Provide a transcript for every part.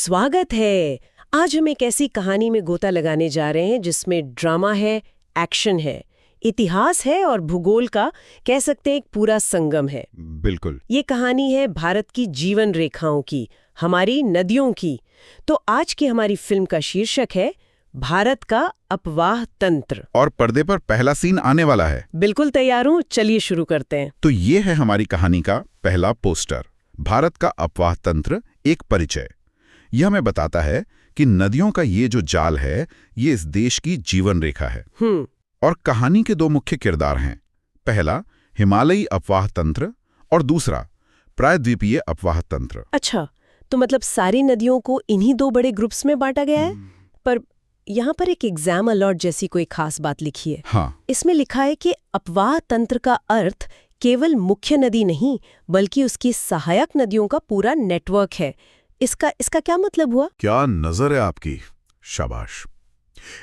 स्वागत है। आज हम एक ऐसी कहानी में गोता लगाने जा रहे हैं जिसमें ड्रामा है, एक्शन है, इतिहास है और भूगोल का कह सकते हैं एक पूरा संगम है। बिल्कुल। ये कहानी है भारत की जीवन रेखाओं की, हमारी नदियों की। तो आज की हमारी फिल्म का शीर्षक है भारत का अपवाह तंत्र। और पर्दे पर पहला सीन आने वाला है। बिल्कुल तैयार हूँ, चलिए शुरू करते हैं। तो ये है हमारी कहानी का पहला पोस्टर, भारत का अपवाह तंत्र, एक परिचय। यह हमें बताता है कि नदियों का ये जो जाल है, ये इस देश की जीवन रेखा है। और कहानी के दो मुख्य किरदार हैं। पहला हिमालयी अपवाह तंत्र और दूसरा प्रायद्वीपीय अपवाह तंत्र। अच्छा, तो मतलब सारी नदियों को इन्हीं दो बड़े ग्रुप्स में बांटा गया है। पर यहाँ पर एक एग्जाम अलॉट जैसी कोई खास बात लिखी है। हाँ, इसमें लिखा है कि अपवाह तंत्र का अर्थ केवल मुख्य नदी नहीं, बल्कि उसकी सहायक नदियों का पूरा नेटवर्क है। इसका क्या मतलब हुआ? क्या नजर है आपकी, शाबाश।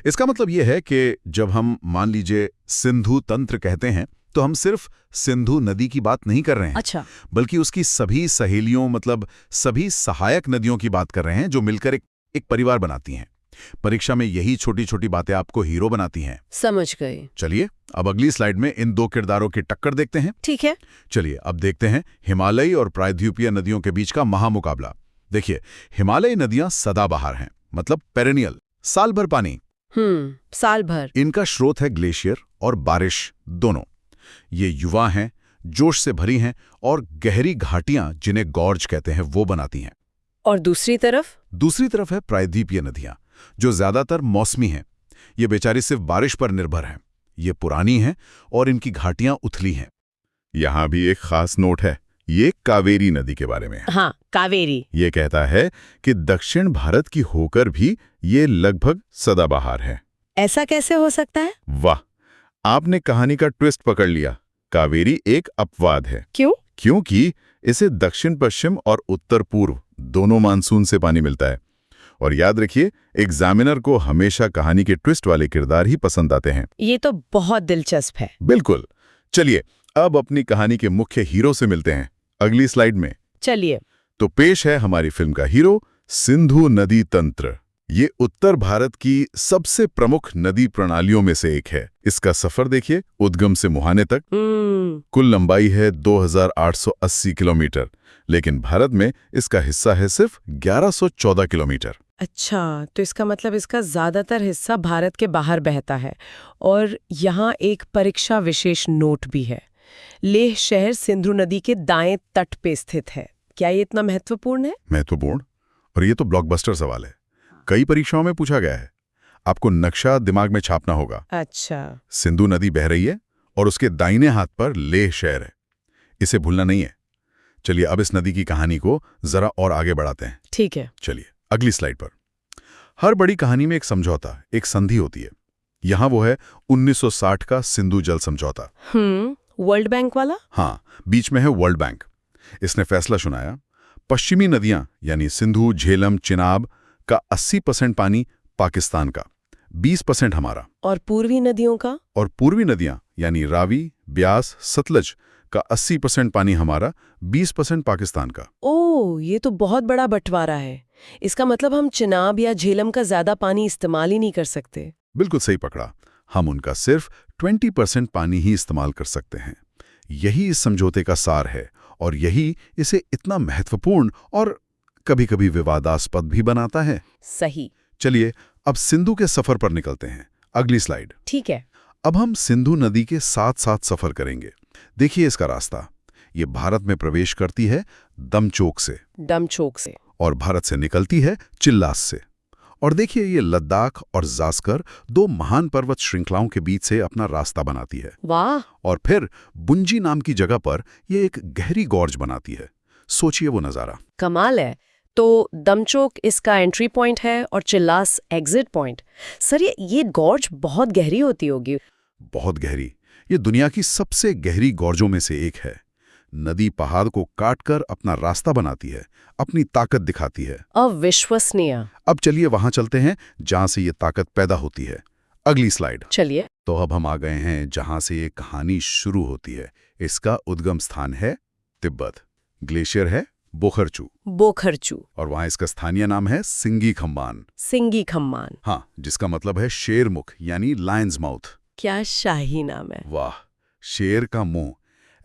इसका मतलब यह है कि जब हम मान लीजिए सिंधु तंत्र कहते हैं तो हम सिर्फ सिंधु नदी की बात नहीं कर रहे हैं। अच्छा, बल्कि उसकी सभी सहेलियों, मतलब सभी सहायक नदियों की बात कर रहे हैं जो मिलकर एक परिवार बनाती हैं। परीक्षा में यही छोटी छोटी बातें आपको हीरो बनाती हैं। समझ गए। चलिए अब अगली स्लाइड में इन दो किरदारों की टक्कर देखते हैं। ठीक है। चलिए अब देखते हैं हिमालयी और प्रायद्वीपीय नदियों के बीच का महामुकाबला। देखिए, हिमालयी नदियां सदाबहार हैं, मतलब पेरेनियल, साल भर पानी। साल भर। इनका स्रोत है ग्लेशियर और बारिश दोनों। ये युवा हैं, जोश से भरी हैं और गहरी घाटियां जिन्हें गॉर्ज कहते हैं वो बनाती हैं। और दूसरी तरफ है प्रायद्वीपीय नदियां, जो ज्यादातर मौसमी हैं। ये बेचारी सिर्फ बारिश पर निर्भर हैं। ये पुरानी हैं और इनकी घाटियां उथली हैं। यहां भी एक खास नोट है, ये कावेरी नदी के बारे में है। हाँ, कावेरी। ये कहता है कि दक्षिण भारत की होकर भी ये लगभग सदाबहार है। ऐसा कैसे हो सकता है? वाह, आपने कहानी का ट्विस्ट पकड़ लिया। कावेरी एक अपवाद है। क्यों? क्योंकि इसे दक्षिण पश्चिम और उत्तर पूर्व दोनों मानसून से पानी मिलता है। और याद रखिए, एग्जामिनर को हमेशा कहानी के ट्विस्ट वाले किरदार ही पसंद आते हैं। ये तो बहुत दिलचस्प है। बिल्कुल। चलिए अब अपनी कहानी के मुख्य हीरो से मिलते हैं अगली स्लाइड में। चलिए। तो पेश है हमारी फिल्म का हीरो, सिंधु नदी तंत्र। ये उत्तर भारत की सबसे प्रमुख नदी प्रणालियों में से एक है। इसका सफर देखिए, उद्गम से मुहाने तक। कुल लंबाई है 2880 किलोमीटर, लेकिन भारत में इसका हिस्सा है सिर्फ 1114 किलोमीटर। अच्छा, तो इसका मतलब इसका ज्यादातर हिस्सा भारत के बाहर बहता है। और यहाँ एक परीक्षा विशेष नोट भी है। लेह शहर सिंधु नदी के दाएं तट पे स्थित है। क्या ये इतना महत्वपूर्ण है? महत्वपूर्ण? और ये तो ब्लॉकबस्टर सवाल है, कई परीक्षाओं में पूछा गया है। आपको नक्शा दिमाग में छापना होगा। अच्छा। सिंधु नदी बह रही है और उसके दाहिने हाथ पर लेह शहर है। इसे भूलना नहीं है। चलिए अब इस नदी की कहानी को जरा और आगे बढ़ाते हैं। ठीक है। चलिए अगली स्लाइड पर। हर बड़ी कहानी में एक समझौता, एक संधि होती है। यहां वो है 1960 का सिंधु जल समझौता। वर्ल्ड बैंक वाला? हाँ, बीच में है वर्ल्ड बैंक। इसने फैसला सुनाया, पश्चिमी नदियां यानी सिंधु, झेलम, चिनाब का 80% पानी पाकिस्तान का, 20% हमारा। और पूर्वी नदियों का? और पूर्वी नदियां यानी रावी, ब्यास, सतलज का 80% पानी हमारा, 20% पाकिस्तान का। ओह, ये तो बहुत बड़ा बंटवारा है। इसका मतलब हम चिनाब या झेलम का ज्यादा पानी इस्तेमाल ही नहीं कर सकते। बिल्कुल सही पकड़ा। हम उनका सिर्फ 20% पानी ही इस्तेमाल कर सकते हैं। यही इस समझौते का सार है और यही इसे इतना महत्वपूर्ण और कभी-कभी विवादास्पद भी बनाता है। सही। चलिए अब सिंधु के सफर पर निकलते हैं। अगली स्लाइड। ठीक है। अब हम सिंधु नदी के साथ साथ सफर करेंगे। देखिए इसका रास्ता। ये भारत में प्रवेश करती है दमचोक से और भारत से निकलती है चिल्लास से। और देखिए ये लद्दाख और जास्कर, दो महान पर्वत श्रृंखलाओं के बीच से अपना रास्ता बनाती है। वाह। और फिर बुंजी नाम की जगह पर ये एक गहरी गॉर्ज बनाती है। सोचिए वो नज़ारा। कमाल है। तो दमचोक इसका एंट्री पॉइंट है और चिल्लास एग्जिट पॉइंट। सर, ये गॉर्ज बहुत गहरी होती होगी। बहुत गहरी। ये दुनिया की सबसे गहरी गॉर्जों में से एक है। नदी पहाड़ को काटकर अपना रास्ता बनाती है, अपनी ताकत दिखाती है। अविश्वसनीय। अब चलिए वहां चलते हैं जहां से ये ताकत पैदा होती है। अगली स्लाइड। चलिए। तो अब हम आ गए हैं जहां से ये कहानी शुरू होती है। इसका उद्गम स्थान है तिब्बत। ग्लेशियर है बोखरचू। बोखरचू। और वहां इसका स्थानीय नाम है सिंगी खम्बान। सिंगी खम्मान। हाँ, जिसका मतलब है शेर मुख यानी लायंस माउथ। क्या शाही नाम है। वाह, शेर का मुंह।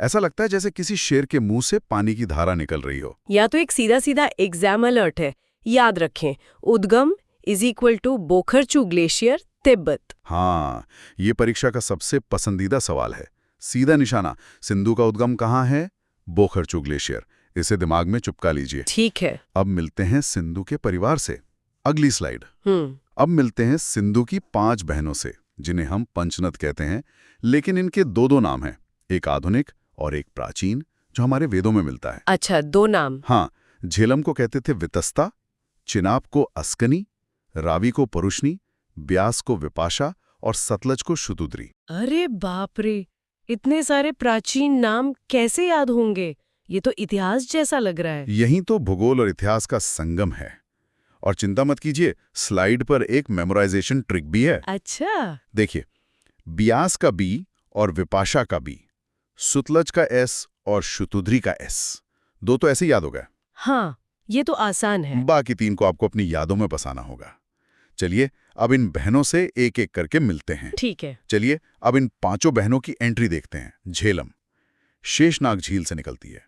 ऐसा लगता है जैसे किसी शेर के मुंह से पानी की धारा निकल रही हो। या तो एक सीधा सीधा एग्जाम अलर्ट है। याद रखें, उद्गम = बोखरचू ग्लेशियर, तिब्बत। हाँ, ये परीक्षा का सबसे पसंदीदा सवाल है। सीधा निशाना, सिंधु का उद्गम कहाँ है? बोखरचू ग्लेशियर। इसे दिमाग में चिपका लीजिए। ठीक है। अब मिलते हैं सिंधु के परिवार से। अगली स्लाइड। हम्म। अब मिलते हैं सिंधु की 5 बहनों से, जिन्हें हम पंचनद कहते हैं, लेकिन इनके दो नाम हैं, एक आधुनिक और एक प्राचीन, जो हमारे वेदों में मिलता है। अच्छा, 2 नाम। हाँ, झेलम को कहते थे वितस्ता, चिनाब को अस्कनी, रावी को परुष्णी, ब्यास को विपाशा और सतलज को शुतुद्री। अरे बाप रे, इतने सारे प्राचीन नाम कैसे याद होंगे? ये तो इतिहास जैसा लग रहा है। यही तो भूगोल और इतिहास का संगम है। और चिंता मत कीजिए, स्लाइड पर एक मेमोराइजेशन ट्रिक भी है। अच्छा। देखिए, ब्यास का बी और विपाशा का बी, सुतलज का एस और शुतुद्री का एस, 2 तो ऐसे याद हो गए। हाँ, ये तो आसान है। बाकी 3 को आपको अपनी यादों में बसाना होगा। चलिए, अब इन बहनों से एक एक करके मिलते हैं। ठीक है। चलिए, अब इन 5 बहनों की एंट्री देखते हैं। झेलम शेषनाग झील से निकलती है।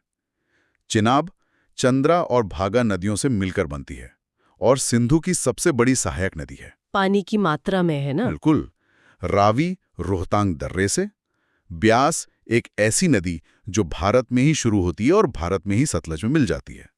चिनाब चंद्रा और भागा नदियों से मिलकर बनती है और सिंधु की सबसे बड़ी सहायक नदी है। पानी की मात्रा में है ना? बिल्कुल। रावी रोहतांग दर्रे से। ब्यास एक ऐसी नदी जो भारत में ही शुरू होती है और भारत में ही सतलज में मिल जाती है।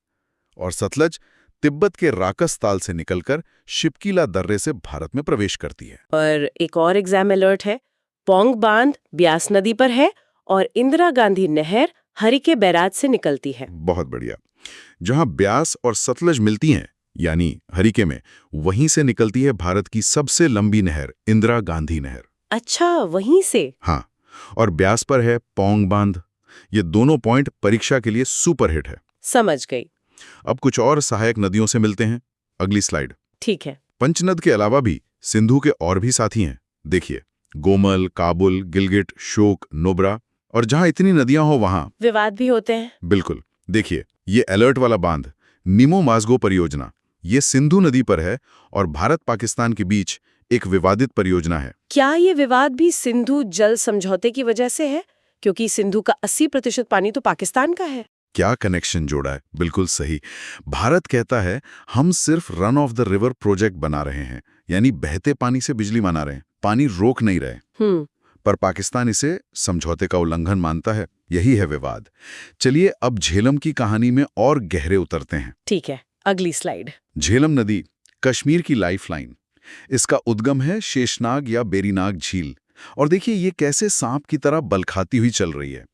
और सतलज तिब्बत के राकस ताल से निकलकर शिपकीला दर्रे से भारत में प्रवेश करती है। और एक और एग्जाम अलर्ट है। पोंग बांध ब्यास नदी पर है और इंदिरा गांधी नहर हरिके बैराज से निकलती है। बहुत बढ़िया। जहां ब्यास और सतलज मिलती हैं, यानी हरिके में, वहीं से निकलती है भारत की सबसे लंबी नहर, इंदिरा गांधी नहर। अच्छा, वहीं से? हाँ, और ब्यास पर है पोंग बांध। ये दोनों पॉइंट परीक्षा के लिए सुपरहिट है। समझ गई। अब कुछ और सहायक नदियों से मिलते हैं। अगली स्लाइड। ठीक है। पंचनद के अलावा भी सिंधु के और भी साथी हैं। देखिए, गोमल, काबुल, गिलगिट, शोक, नुब्रा। और जहां इतनी नदियां हो वहां विवाद भी होते हैं। बिल्कुल। देखिए, ये अलर्ट वाला बांध, निमो मास्गो परियोजना, ये सिंधु नदी पर है और भारत पाकिस्तान के बीच एक विवादित परियोजना है। क्या ये विवाद भी सिंधु जल समझौते की वजह से है? क्योंकि सिंधु का 80% पानी तो पाकिस्तान का है। क्या कनेक्शन जोड़ा है, बिल्कुल सही। भारत कहता है हम सिर्फ run of the river project बना रहे हैं, यानी बहते पानी से बिजली बना रहे हैं, पानी रोक नहीं रहे। पर पाकिस्तान इसे समझौते का उल्लंघन मानता है। यही है विवाद। चलिए, अब झेलम की कहानी में और गहरे उतरते हैं। ठीक है, अगली स्लाइड। झेलम नदी कश्मीर की लाइफलाइन। इसका उद्गम है शेषनाग या बेरीनाग झील। और देखिए, ये कैसे सांप की तरह बल खाती हुई चल रही है।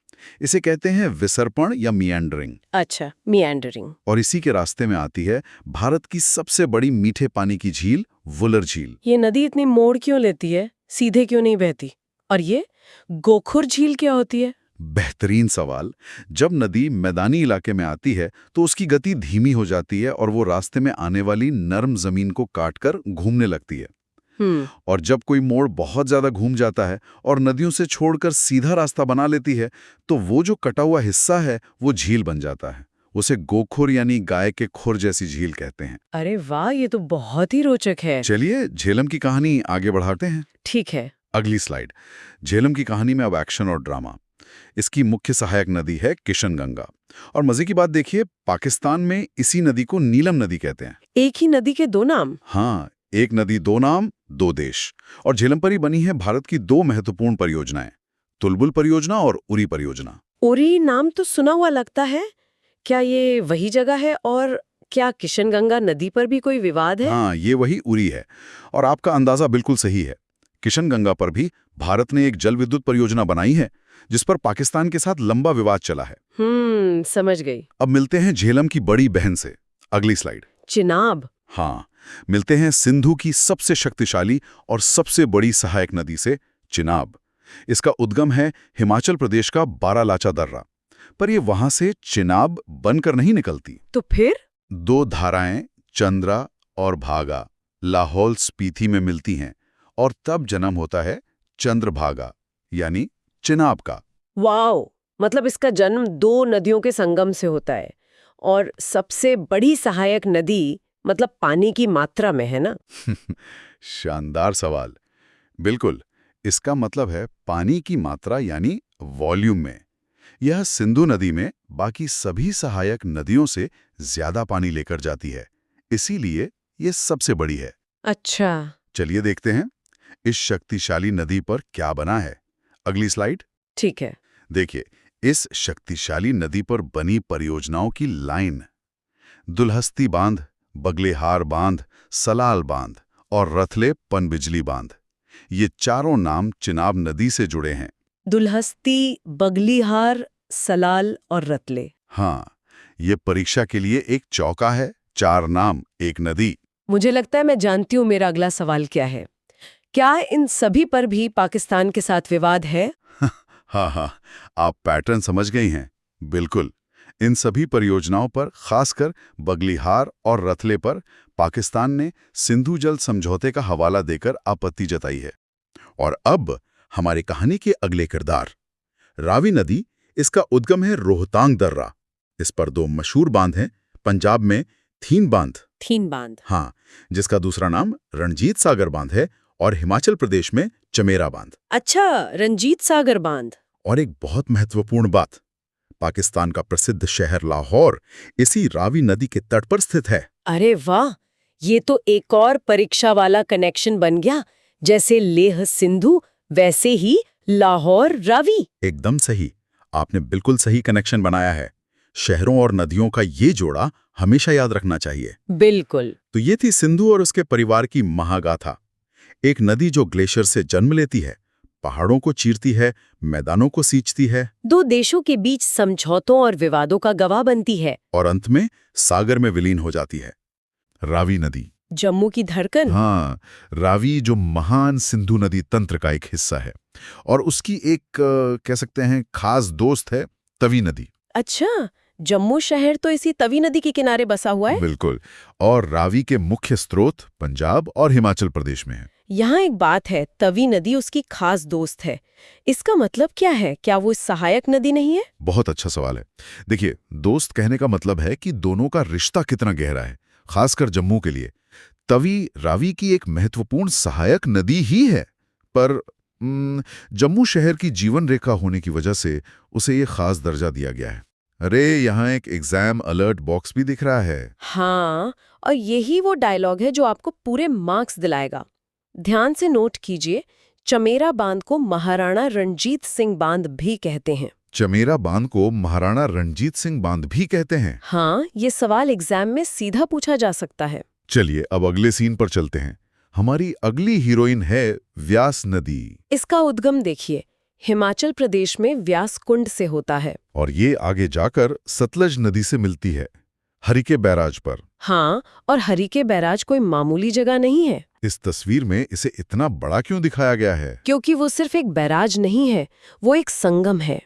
इसे कहते हैं विसर्पण या मियांडरिंग। अच्छा, मियांडरिंग। और इसी के रास्ते में आती है भारत की सबसे बड़ी मीठे पानी की झील, वुलर झील। ये नदी इतनी मोड़ क्यों लेती है? सीधे क्यों नहीं बहती? और ये गोखुर झील क्या होती है? बेहतरीन सवाल। जब नदी मैदानी इलाके में आती है तो उसकी गति धीमी हो जाती है और वो रास्ते में आने वाली नरम जमीन को काटकर घूमने लगती है। और जब कोई मोड़ बहुत ज्यादा घूम जाता है और नदियों से छोड़कर सीधा रास्ता बना लेती है, तो वो जो कटा हुआ हिस्सा है वो झील बन जाता है। उसे गोखुर यानी गाय के खुर जैसी झील कहते हैं। अरे वाह, ये तो बहुत ही रोचक है। चलिए, झेलम की कहानी आगे बढ़ाते हैं। ठीक है। अगली स्लाइड। झेलम की कहानी में अब एक्शन और ड्रामा। इसकी मुख्य सहायक नदी है किशनगंगा। और मजे की बात देखिए, पाकिस्तान में इसी नदी को नीलम नदी कहते हैं। एक ही नदी के 2 नाम? हाँ, एक नदी 2 नाम 2 देश। और झेलम पर ही बनी है भारत की 2 महत्वपूर्ण परियोजनाएं, तुलबुल परियोजना और उरी परियोजना। उरी नाम तो सुना हुआ लगता है। क्या ये वही जगह है? और क्या किशनगंगा नदी पर भी कोई विवाद है? हाँ, ये वही उरी है। और आपका अंदाजा बिल्कुल सही है। किशनगंगा पर भी भारत ने एक जल विद्युत परियोजना बनाई है, जिस पर पाकिस्तान के साथ लंबा विवाद चला है। समझ गई। अब मिलते हैं झेलम की बड़ी बहन से। अगली स्लाइड। चिनाब। हाँ, मिलते हैं सिंधु की सबसे शक्तिशाली और सबसे बड़ी सहायक नदी से, चिनाब। इसका उद्गम है हिमाचल प्रदेश का बारालाचा दर्रा। पर ये वहां से चिनाब बनकर नहीं निकलती। तो फिर 2 धाराएं, चंद्रा और भागा, लाहौल स्पीति में मिलती हैं और तब जन्म होता है चंद्रभागा यानी चिनाब का। वाओ, मतलब इसका जन्म 2 नदियों के संगम से होता है। और सबसे बड़ी सहायक नदी मतलब पानी की मात्रा में है ना? शानदार सवाल। बिल्कुल, इसका मतलब है पानी की मात्रा यानी वॉल्यूम में। यह सिंधु नदी में बाकी सभी सहायक नदियों से ज्यादा पानी लेकर जाती है, इसीलिए ये सबसे बड़ी है। अच्छा। चलिए देखते हैं इस शक्तिशाली नदी पर क्या बना है। अगली स्लाइड। ठीक है। देखिए, इस शक्तिशाली नदी पर बनी परियोजनाओं की लाइन: दुल्हस्ती बांध, बगलेहार बांध, सलाल बांध और रथले पनबिजली बांध। ये चारों नाम चिनाब नदी से जुड़े हैं। दुल्हस्ती, बगलीहार, सलाल और रतले। हाँ, ये परीक्षा के लिए एक चौका है। 4 नाम, एक नदी। मुझे लगता है मैं जानती हूँ मेरा अगला सवाल क्या है। क्या इन सभी पर भी पाकिस्तान के साथ विवाद है? हाँ हाँ, आप पैटर्न समझ गई हैं। बिल्कुल, इन सभी परियोजनाओं पर, खासकर बगलीहार और रथले पर, पाकिस्तान ने सिंधु जल समझौते का हवाला देकर आपत्ति जताई है। और अब हमारी कहानी के अगले किरदार, रावी नदी। इसका उद्गम है रोहतांग दर्रा। इस पर 2 मशहूर बांध हैं। पंजाब में थीन बांध, हाँ, जिसका दूसरा नाम रणजीत सागर बांध है, और हिमाचल प्रदेश में चमेरा बांध। अच्छा, रंजीत सागर बांध। और एक बहुत महत्वपूर्ण बात, पाकिस्तान का प्रसिद्ध शहर लाहौर इसी रावी नदी के तट पर स्थित है। अरे वाह, ये तो एक और परीक्षा वाला कनेक्शन बन गया। जैसे लेह सिंधु, वैसे ही लाहौर रावी। एकदम सही, आपने बिल्कुल सही कनेक्शन बनाया है। शहरों और नदियों का ये जोड़ा हमेशा याद रखना चाहिए। बिल्कुल। तो ये थी सिंधु और उसके परिवार की महागाथा। एक नदी जो ग्लेशियर से जन्म लेती है, पहाड़ों को चीरती है, मैदानों को सींचती है, 2 देशों के बीच समझौतों और विवादों का गवाह बनती है। और अंत में सागर में विलीन हो जाती है। रावी नदी, जम्मू की धड़कन। हाँ, रावी जो महान सिंधु नदी तंत्र का एक हिस्सा है, और उसकी एक कह सकते हैं खास दोस्त है तवी नदी। अच्छा, जम्मू शहर तो इसी तवी नदी के किनारे बसा हुआ है। बिल्कुल, और रावी के मुख्य स्रोत पंजाब और हिमाचल प्रदेश में है। यहाँ एक बात है, तवी नदी उसकी खास दोस्त है। इसका मतलब क्या है? क्या वो सहायक नदी नहीं है? बहुत अच्छा सवाल है। देखिए, दोस्त कहने का मतलब है कि दोनों का रिश्ता कितना गहरा है। खासकर जम्मू के लिए तवी रावी की एक महत्वपूर्ण सहायक नदी ही है, पर जम्मू शहर की जीवन रेखा होने की वजह से उसे ये खास दर्जा दिया गया है। अरे, यहाँ एक एग्जाम अलर्ट बॉक्स भी दिख रहा है। हाँ, और यही वो डायलॉग है जो आपको पूरे मार्क्स दिलाएगा। ध्यान से नोट कीजिए, चमेरा बांध को महाराणा रणजीत सिंह बांध भी कहते हैं। चमेरा बांध को महाराणा रणजीत सिंह बांध भी कहते हैं। हाँ, ये सवाल एग्जाम में सीधा पूछा जा सकता है। चलिए अब अगले सीन पर चलते हैं। हमारी अगली हीरोइन है व्यास नदी। इसका उद्गम देखिए, हिमाचल प्रदेश में व्यास कुंड से होता है, और ये आगे जाकर सतलज नदी से मिलती है, हरिके बैराज पर। हाँ, और हरिके बैराज कोई मामूली जगह नहीं है। इस तस्वीर में इसे इतना बड़ा क्यों दिखाया गया है? क्योंकि वो सिर्फ एक बैराज नहीं है, वो एक संगम है।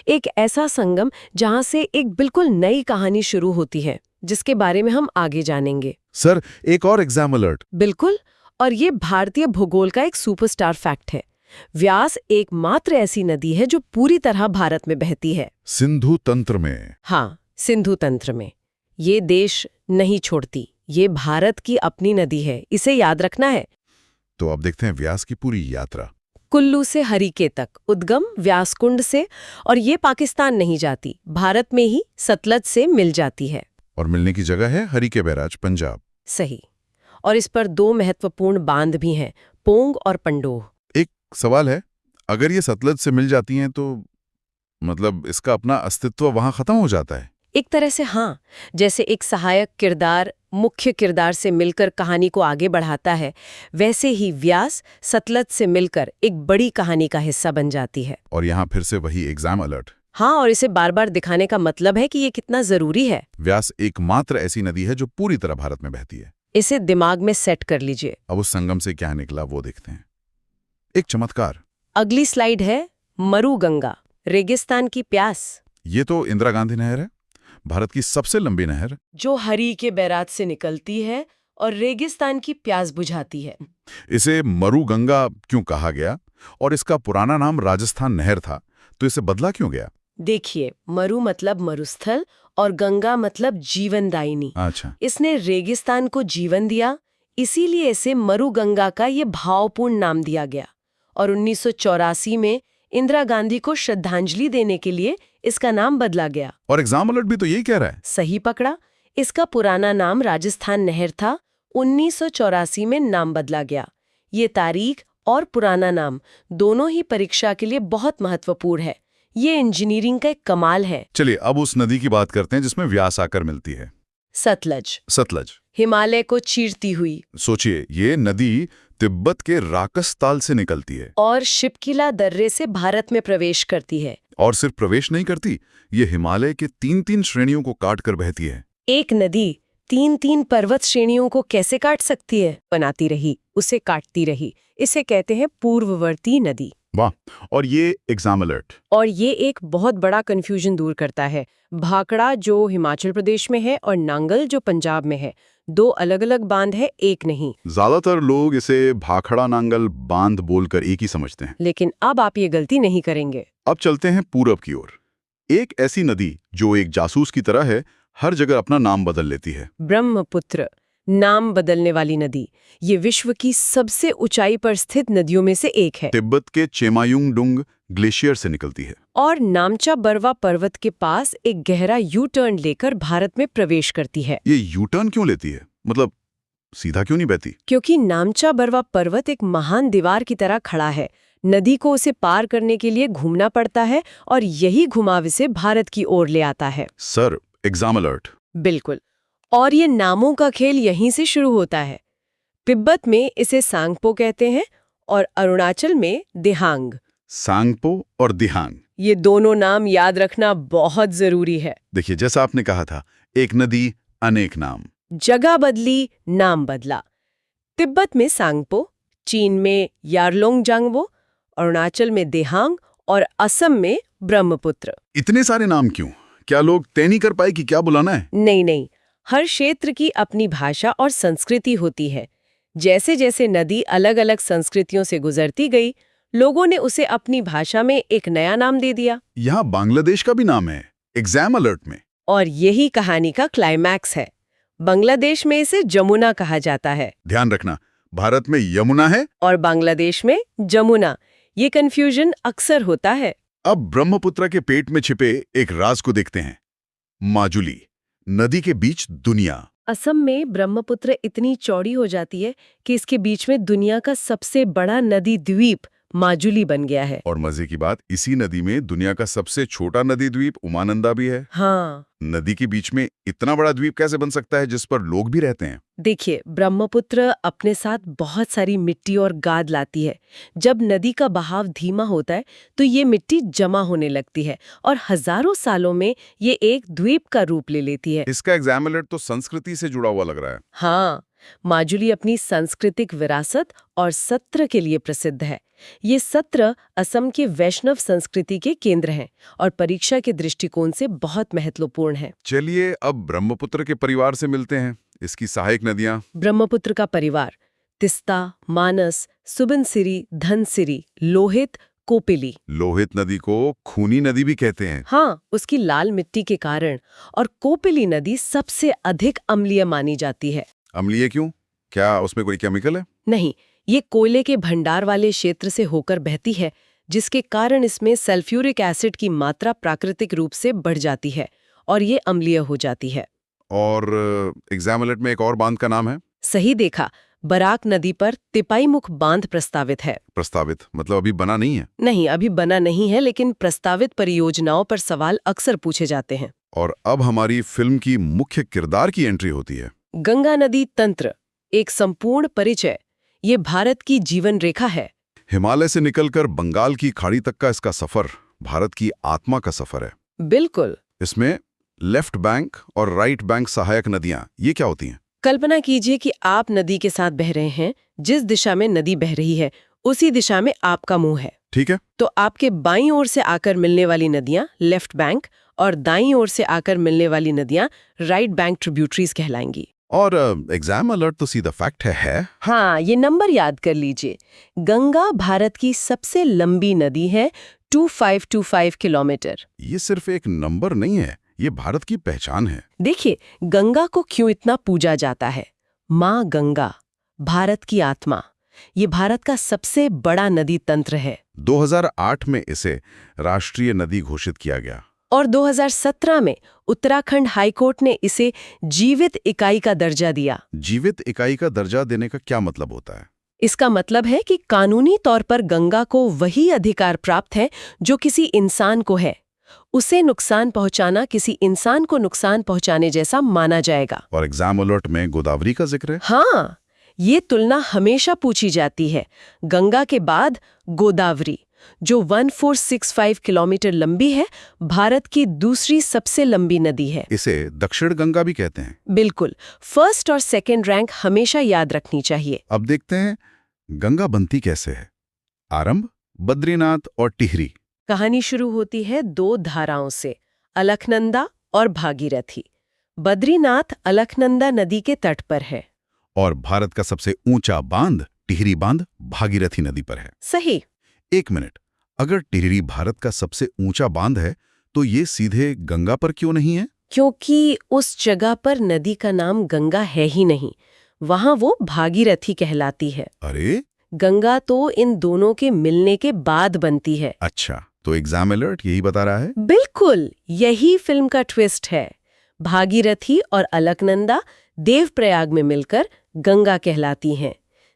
एक ऐसा संगम जहां से एक बिल्कुल नई कहानी शुरू होती है, जिसके बारे में हम आगे जानेंगे। सर, एक और एग्जाम अलर्ट। बिल्कुल, और ये भारतीय भूगोल का एक सुपरस्टार फैक्ट है। व्यास एकमात्र ऐसी नदी है जो पूरी तरह भारत में बहती है। सिंधु तंत्र में। हाँ, सिंधु तंत्र में। ये देश नहीं छोड़ती, ये भारत की अपनी नदी है, इसे याद रखना है। तो अब देखते हैं व्यास की पूरी यात्रा। कुल्लू से हरिके तक, उद्गम व्यासकुंड से, और ये पाकिस्तान नहीं जाती, भारत में ही सतलज से मिल जाती है। और मिलने की जगह है हरिके बैराज, पंजाब। सही। और इस पर 2 महत्वपूर्ण बांध भी हैं, पोंग और पंडोह। एक सवाल है, अगर ये सतलज से मिल जाती हैं तो मतलब इसका अपना अस्तित्व वहां खत्म हो जाता है? एक तरह से हाँ, जैसे एक सहायक किरदार मुख्य किरदार से मिलकर कहानी को आगे बढ़ाता है, वैसे ही व्यास सतलज से मिलकर एक बड़ी कहानी का हिस्सा बन जाती है। और यहाँ फिर से वही एग्जाम अलर्ट। हाँ, और इसे बार बार दिखाने का मतलब है कि ये कितना जरूरी है। व्यास एकमात्र ऐसी नदी है जो पूरी तरह भारत में बहती है। इसे दिमाग में सेट कर लीजिए। अब उस संगम से क्या निकला वो देखते हैं। एक चमत्कार। अगली स्लाइड है मरु गंगा, रेगिस्तान की प्यास। ये तो इंदिरा गांधी नहर है, भारत की सबसे लंबी नहर, जो हरिके बैराज से निकलती है और रेगिस्तान की प्यास बुझाती है। इसे मरु गंगा क्यों कहा गया? और इसका पुराना नाम राजस्थान नहर था, तो इसे बदला क्यों गया? देखिए, मरु मतलब मरुस्थल और गंगा मतलब जीवनदायिनी। अच्छा, इसने रेगिस्तान को जीवन दिया, इसीलिए इसे मरुगंगा का ये भावपूर्ण नाम दिया गया। और 1984 में इंदिरा गांधी को श्रद्धांजलि देने के लिए इसका नाम बदला गया। और एग्जाम अलर्ट भी तो यही कह रहा है। सही पकड़ा। इसका पुराना नाम राजस्थान नहर था, 1984 में नाम बदला गया। ये तारीख और पुराना नाम दोनों ही परीक्षा के लिए बहुत महत्वपूर्ण है। ये इंजीनियरिंग का एक कमाल है। चलिए अब उस नदी की बात करते हैं जिसमें व्यास आकर मिलती है। सतलज। सतलज हिमालय को चीरती हुई सोचिए, ये नदी तिब्बत के राकसताल से निकलती है और शिपकिला दर्रे से भारत में प्रवेश करती है। और सिर्फ प्रवेश नहीं करती, ये हिमालय के 3-3 श्रेणियों को काट कर बहती है। एक नदी 3-3 पर्वत श्रेणियों को कैसे काट सकती है? बनाती रही, उसे काटती रही। इसे कहते हैं पूर्ववर्ती नदी। वाह। और ये एग्जाम अलर्ट। और ये एक बहुत बड़ा कंफ्यूजन दूर करता है। भाखड़ा जो हिमाचल प्रदेश में है और नांगल जो पंजाब में है, दो अलग-अलग बांध है, एक नहीं। ज्यादातर लोग इसे भाखड़ा नांगल बांध बोलकर एक ही समझते हैं। लेकिन अब आप ये गलती नहीं करेंगे। अब चलते हैं पूरब की ओर। एक ऐसी नदी जो एक जासूस की तरह है, हर जगह अपना नाम बदल लेती है। ब्रह्मपुत्र, नाम बदलने वाली नदी। ये विश्व की सबसे ऊंचाई पर स्थित नदियों में से एक है। तिब्बत के चेमायुंगडुंग ग्लेशियर से निकलती है और नामचा बरवा पर्वत के पास एक गहरा यू टर्न लेकर भारत में प्रवेश करती है। ये यू टर्न क्यों लेती है? मतलब सीधा क्यों नहीं बहती? क्योंकि नामचा बरवा पर्वत एक महान दीवार की तरह खड़ा है। नदी को उसे पार करने के लिए घूमना पड़ता है और यही घुमाव इसे भारत की ओर ले आता है। Sir, exam alert. बिल्कुल। और ये नामों का खेल यहीं से शुरू होता है। तिब्बत में इसे सांगपो कहते हैं और अरुणाचल में दिहांग। सांगपो और दिहांग, ये दोनों नाम याद रखना बहुत जरूरी है। देखिए जैसा आपने कहा था, एक नदी अनेक नाम। जगह बदली, नाम बदला। तिब्बत में सांगपो, चीन में यारलोंगजांगबो, अरुणाचल में दिहांग और असम में ब्रह्मपुत्र। इतने सारे नाम क्यों? क्या लोग तय नहीं कर पाए कि क्या बुलाना है? नहीं, हर क्षेत्र की अपनी भाषा और संस्कृति होती है। जैसे जैसे नदी अलग अलग संस्कृतियों से गुजरती गई, लोगों ने उसे अपनी भाषा में एक नया नाम दे दिया। यहाँ बांग्लादेश का भी नाम है एग्जाम अलर्ट में। और यही कहानी का क्लाइमैक्स है। बांग्लादेश में इसे जमुना कहा जाता है। ध्यान रखना, भारत में यमुना है और बांग्लादेश में जमुना। ये कंफ्यूजन अक्सर होता है। अब ब्रह्मपुत्र के पेट में छिपे एक राज को देखते हैं। माजुली, नदी के बीच दुनिया। असम में ब्रह्मपुत्र इतनी चौड़ी हो जाती है कि इसके बीच में दुनिया का सबसे बड़ा नदी द्वीप माजुली बन गया है। और मजे की बात, इसी नदी में दुनिया का सबसे छोटा नदी द्वीप उमानंदा भी है। हाँ। नदी के बीच में इतना बड़ा द्वीप कैसे बन सकता है जिस पर लोग भी रहते हैं? देखिए, ब्रह्मपुत्र अपने साथ बहुत सारी मिट्टी और गाद लाती है। जब नदी का बहाव धीमा होता है तो ये मिट्टी जमा होने लगती है और हजारों सालों में ये एक द्वीप का रूप ले लेती है। इसका एग्जाम अलर्ट तो संस्कृति से जुड़ा हुआ लग रहा है। हाँ, माजुली अपनी सांस्कृतिक विरासत और सत्र के लिए प्रसिद्ध है। ये सत्र असम के वैष्णव संस्कृति के केंद्र हैं और परीक्षा के दृष्टिकोण से बहुत महत्वपूर्ण है। चलिए अब ब्रह्मपुत्र के परिवार से मिलते हैं। इसकी सहायक नदियां। ब्रह्मपुत्र का परिवार: तिस्ता, मानस, सुबनसिरी, धनसिरी, लोहित, कोपिली। लोहित नदी को खूनी नदी भी कहते हैं। हाँ, उसकी लाल मिट्टी के कारण। और कोपिली नदी सबसे अधिक अम्लीय मानी जाती है। अम्लीय क्यों? क्या उसमें कोई केमिकल है? नहीं, ये कोयले के भंडार वाले क्षेत्र से होकर बहती है, जिसके कारण इसमें सल्फ्यूरिक एसिड की मात्रा प्राकृतिक रूप से बढ़ जाती है और ये अम्लीय हो जाती है। और एग्जाम अलर्ट में एक और बांध का नाम है? सही देखा, बराक नदी पर तिपाईमुख बांध प्रस्तावित है। प्रस्तावित मतलब अभी बना नहीं है? नहीं, अभी बना नहीं है, लेकिन प्रस्तावित परियोजनाओं पर सवाल अक्सर पूछे जाते हैं। और अब हमारी फिल्म की मुख्य किरदार की एंट्री होती है। गंगा नदी तंत्र, एक संपूर्ण परिचय। ये भारत की जीवन रेखा है। हिमालय से निकलकर बंगाल की खाड़ी तक का इसका सफर भारत की आत्मा का सफर है। बिल्कुल। इसमें लेफ्ट बैंक और राइट बैंक सहायक नदियां, ये क्या होती हैं? कल्पना कीजिए कि आप नदी के साथ बह रहे हैं। जिस दिशा में नदी बह रही है उसी दिशा में आपका मुंह है। ठीक है। तो आपके बाईं ओर से आकर मिलने वाली नदियां लेफ्ट बैंक और दाईं ओर से आकर मिलने वाली नदियां राइट बैंक ट्रिब्यूटरीज कहलाएंगी। और एग्जाम अलर्ट तो सीधा फैक्ट है। हाँ, ये नंबर याद कर लीजिए। गंगा भारत की सबसे लंबी नदी है, 2525 किलोमीटर। ये सिर्फ एक नंबर नहीं है, ये भारत की पहचान है। देखिए, गंगा को क्यों इतना पूजा जाता है? माँ गंगा, भारत की आत्मा, ये भारत का सबसे बड़ा नदी तंत्र है 2008 में इसे राष्ट्रीय नदी घोषित किया गया। और 2017 में उत्तराखंड हाईकोर्ट ने इसे जीवित इकाई का दर्जा दिया। जीवित इकाई का दर्जा देने का क्या मतलब होता है? इसका मतलब है कि कानूनी तौर पर गंगा को वही अधिकार प्राप्त है जो किसी इंसान को है। उसे नुकसान पहुंचाना किसी इंसान को नुकसान पहुंचाने जैसा माना जाएगा। और एग्जाम अलर्ट में गोदावरी का जिक्र है। हाँ, ये तुलना हमेशा पूछी जाती है। गंगा के बाद गोदावरी, जो 1465 किलोमीटर लंबी है, भारत की दूसरी सबसे लंबी नदी है। इसे दक्षिण गंगा भी कहते हैं। बिल्कुल, फर्स्ट और सेकंड रैंक हमेशा याद रखनी चाहिए। अब देखते हैं गंगा बनती कैसे है। आरंभ बद्रीनाथ और टिहरी। कहानी शुरू होती है दो धाराओं से, अलकनंदा और भागीरथी। बद्रीनाथ अलकनंदा नदी के तट पर है और भारत का सबसे ऊंचा बांध टिहरी बांध भागीरथी नदी पर है। सही। एक मिनट, अगर टिहरी भारत का सबसे ऊंचा बांध है तो ये सीधे गंगा पर क्यों नहीं है? क्योंकि उस जगह पर नदी का नाम गंगा है ही नहीं, वहां वो भागीरथी कहलाती है। अरे, गंगा तो इन दोनों के मिलने के बाद बनती है। अच्छा, तो एग्जाम अलर्ट यही बता रहा है। बिल्कुल, यही फिल्म का ट्विस्ट है। भागीरथी और अलकनंदा देवप्रयाग में मिलकर गंगा कहलाती हैं।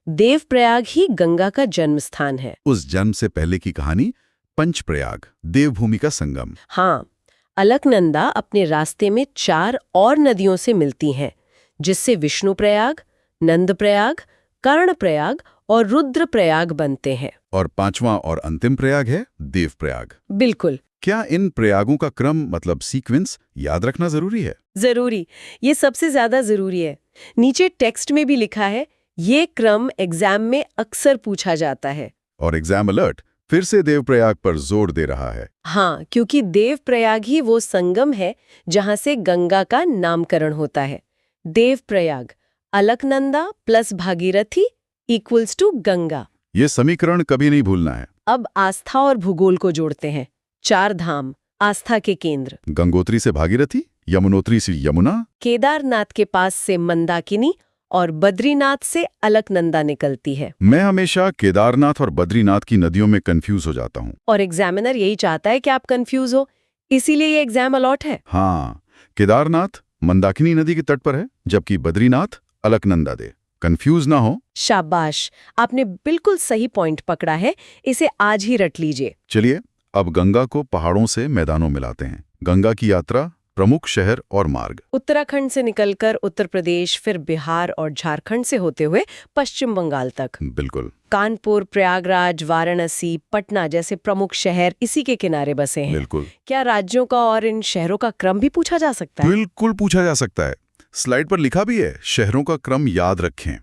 देवप्रयाग ही गंगा का जन्म स्थान है। उस जन्म से पहले की कहानी पंचप्रयाग, देवभूमि का संगम। हाँ, अलकनंदा अपने रास्ते में 4 और नदियों से मिलती हैं, जिससे विष्णुप्रयाग, नंदप्रयाग, कर्णप्रयाग और रुद्रप्रयाग बनते हैं। और पांचवां और अंतिम प्रयाग है देवप्रयाग। बिल्कुल। क्या इन प्रयागों का क्रम मतलब सीक्वेंस याद रखना जरूरी है? जरूरी, ये सबसे ज्यादा जरूरी है। नीचे टेक्स्ट में भी लिखा है, ये क्रम एग्जाम में अक्सर पूछा जाता है। और एग्जाम अलर्ट फिर से देवप्रयाग पर जोर दे रहा है। हाँ, क्योंकि देवप्रयाग ही वो संगम है जहां से गंगा का नामकरण होता है। Devprayag, Alaknanda plus Bhagirathi equals to Ganga. ये समीकरण कभी नहीं भूलना है। अब आस्था और भूगोल को जोड़ते हैं। 4 धाम, आस्था के केंद्र। गंगोत्री से भागीरथी, यमुनोत्री से यमुना, केदारनाथ के पास से मंदाकिनी और बद्रीनाथ से अलकनंदा निकलती है। मैं हमेशा केदारनाथ और बद्रीनाथ की नदियों में कंफ्यूज हो जाता हूँ। और एग्जामिनर यही चाहता है कि आप कंफ्यूज हो, इसीलिए ये एग्जाम अलॉट है। हाँ, केदारनाथ मंदाकिनी नदी के तट पर है, जबकि बद्रीनाथ अलकनंदा दे। कंफ्यूज ना हो। शाबाश, आपने बिल्कुल सही पॉइंट पकड़ा है। इसे आज ही रट लीजिए। चलिए अब गंगा को पहाड़ों से मैदानों में लाते हैं। गंगा की यात्रा, प्रमुख शहर और मार्ग। उत्तराखंड से निकलकर उत्तर प्रदेश, फिर बिहार और झारखंड से होते हुए पश्चिम बंगाल तक। बिल्कुल। कानपुर, प्रयागराज, वाराणसी, पटना जैसे प्रमुख शहर इसी के किनारे बसे हैं। बिल्कुल। क्या राज्यों का और इन शहरों का क्रम भी पूछा जा सकता है? बिल्कुल पूछा जा सकता है। स्लाइड पर लिखा भी है, शहरों का क्रम याद रखें।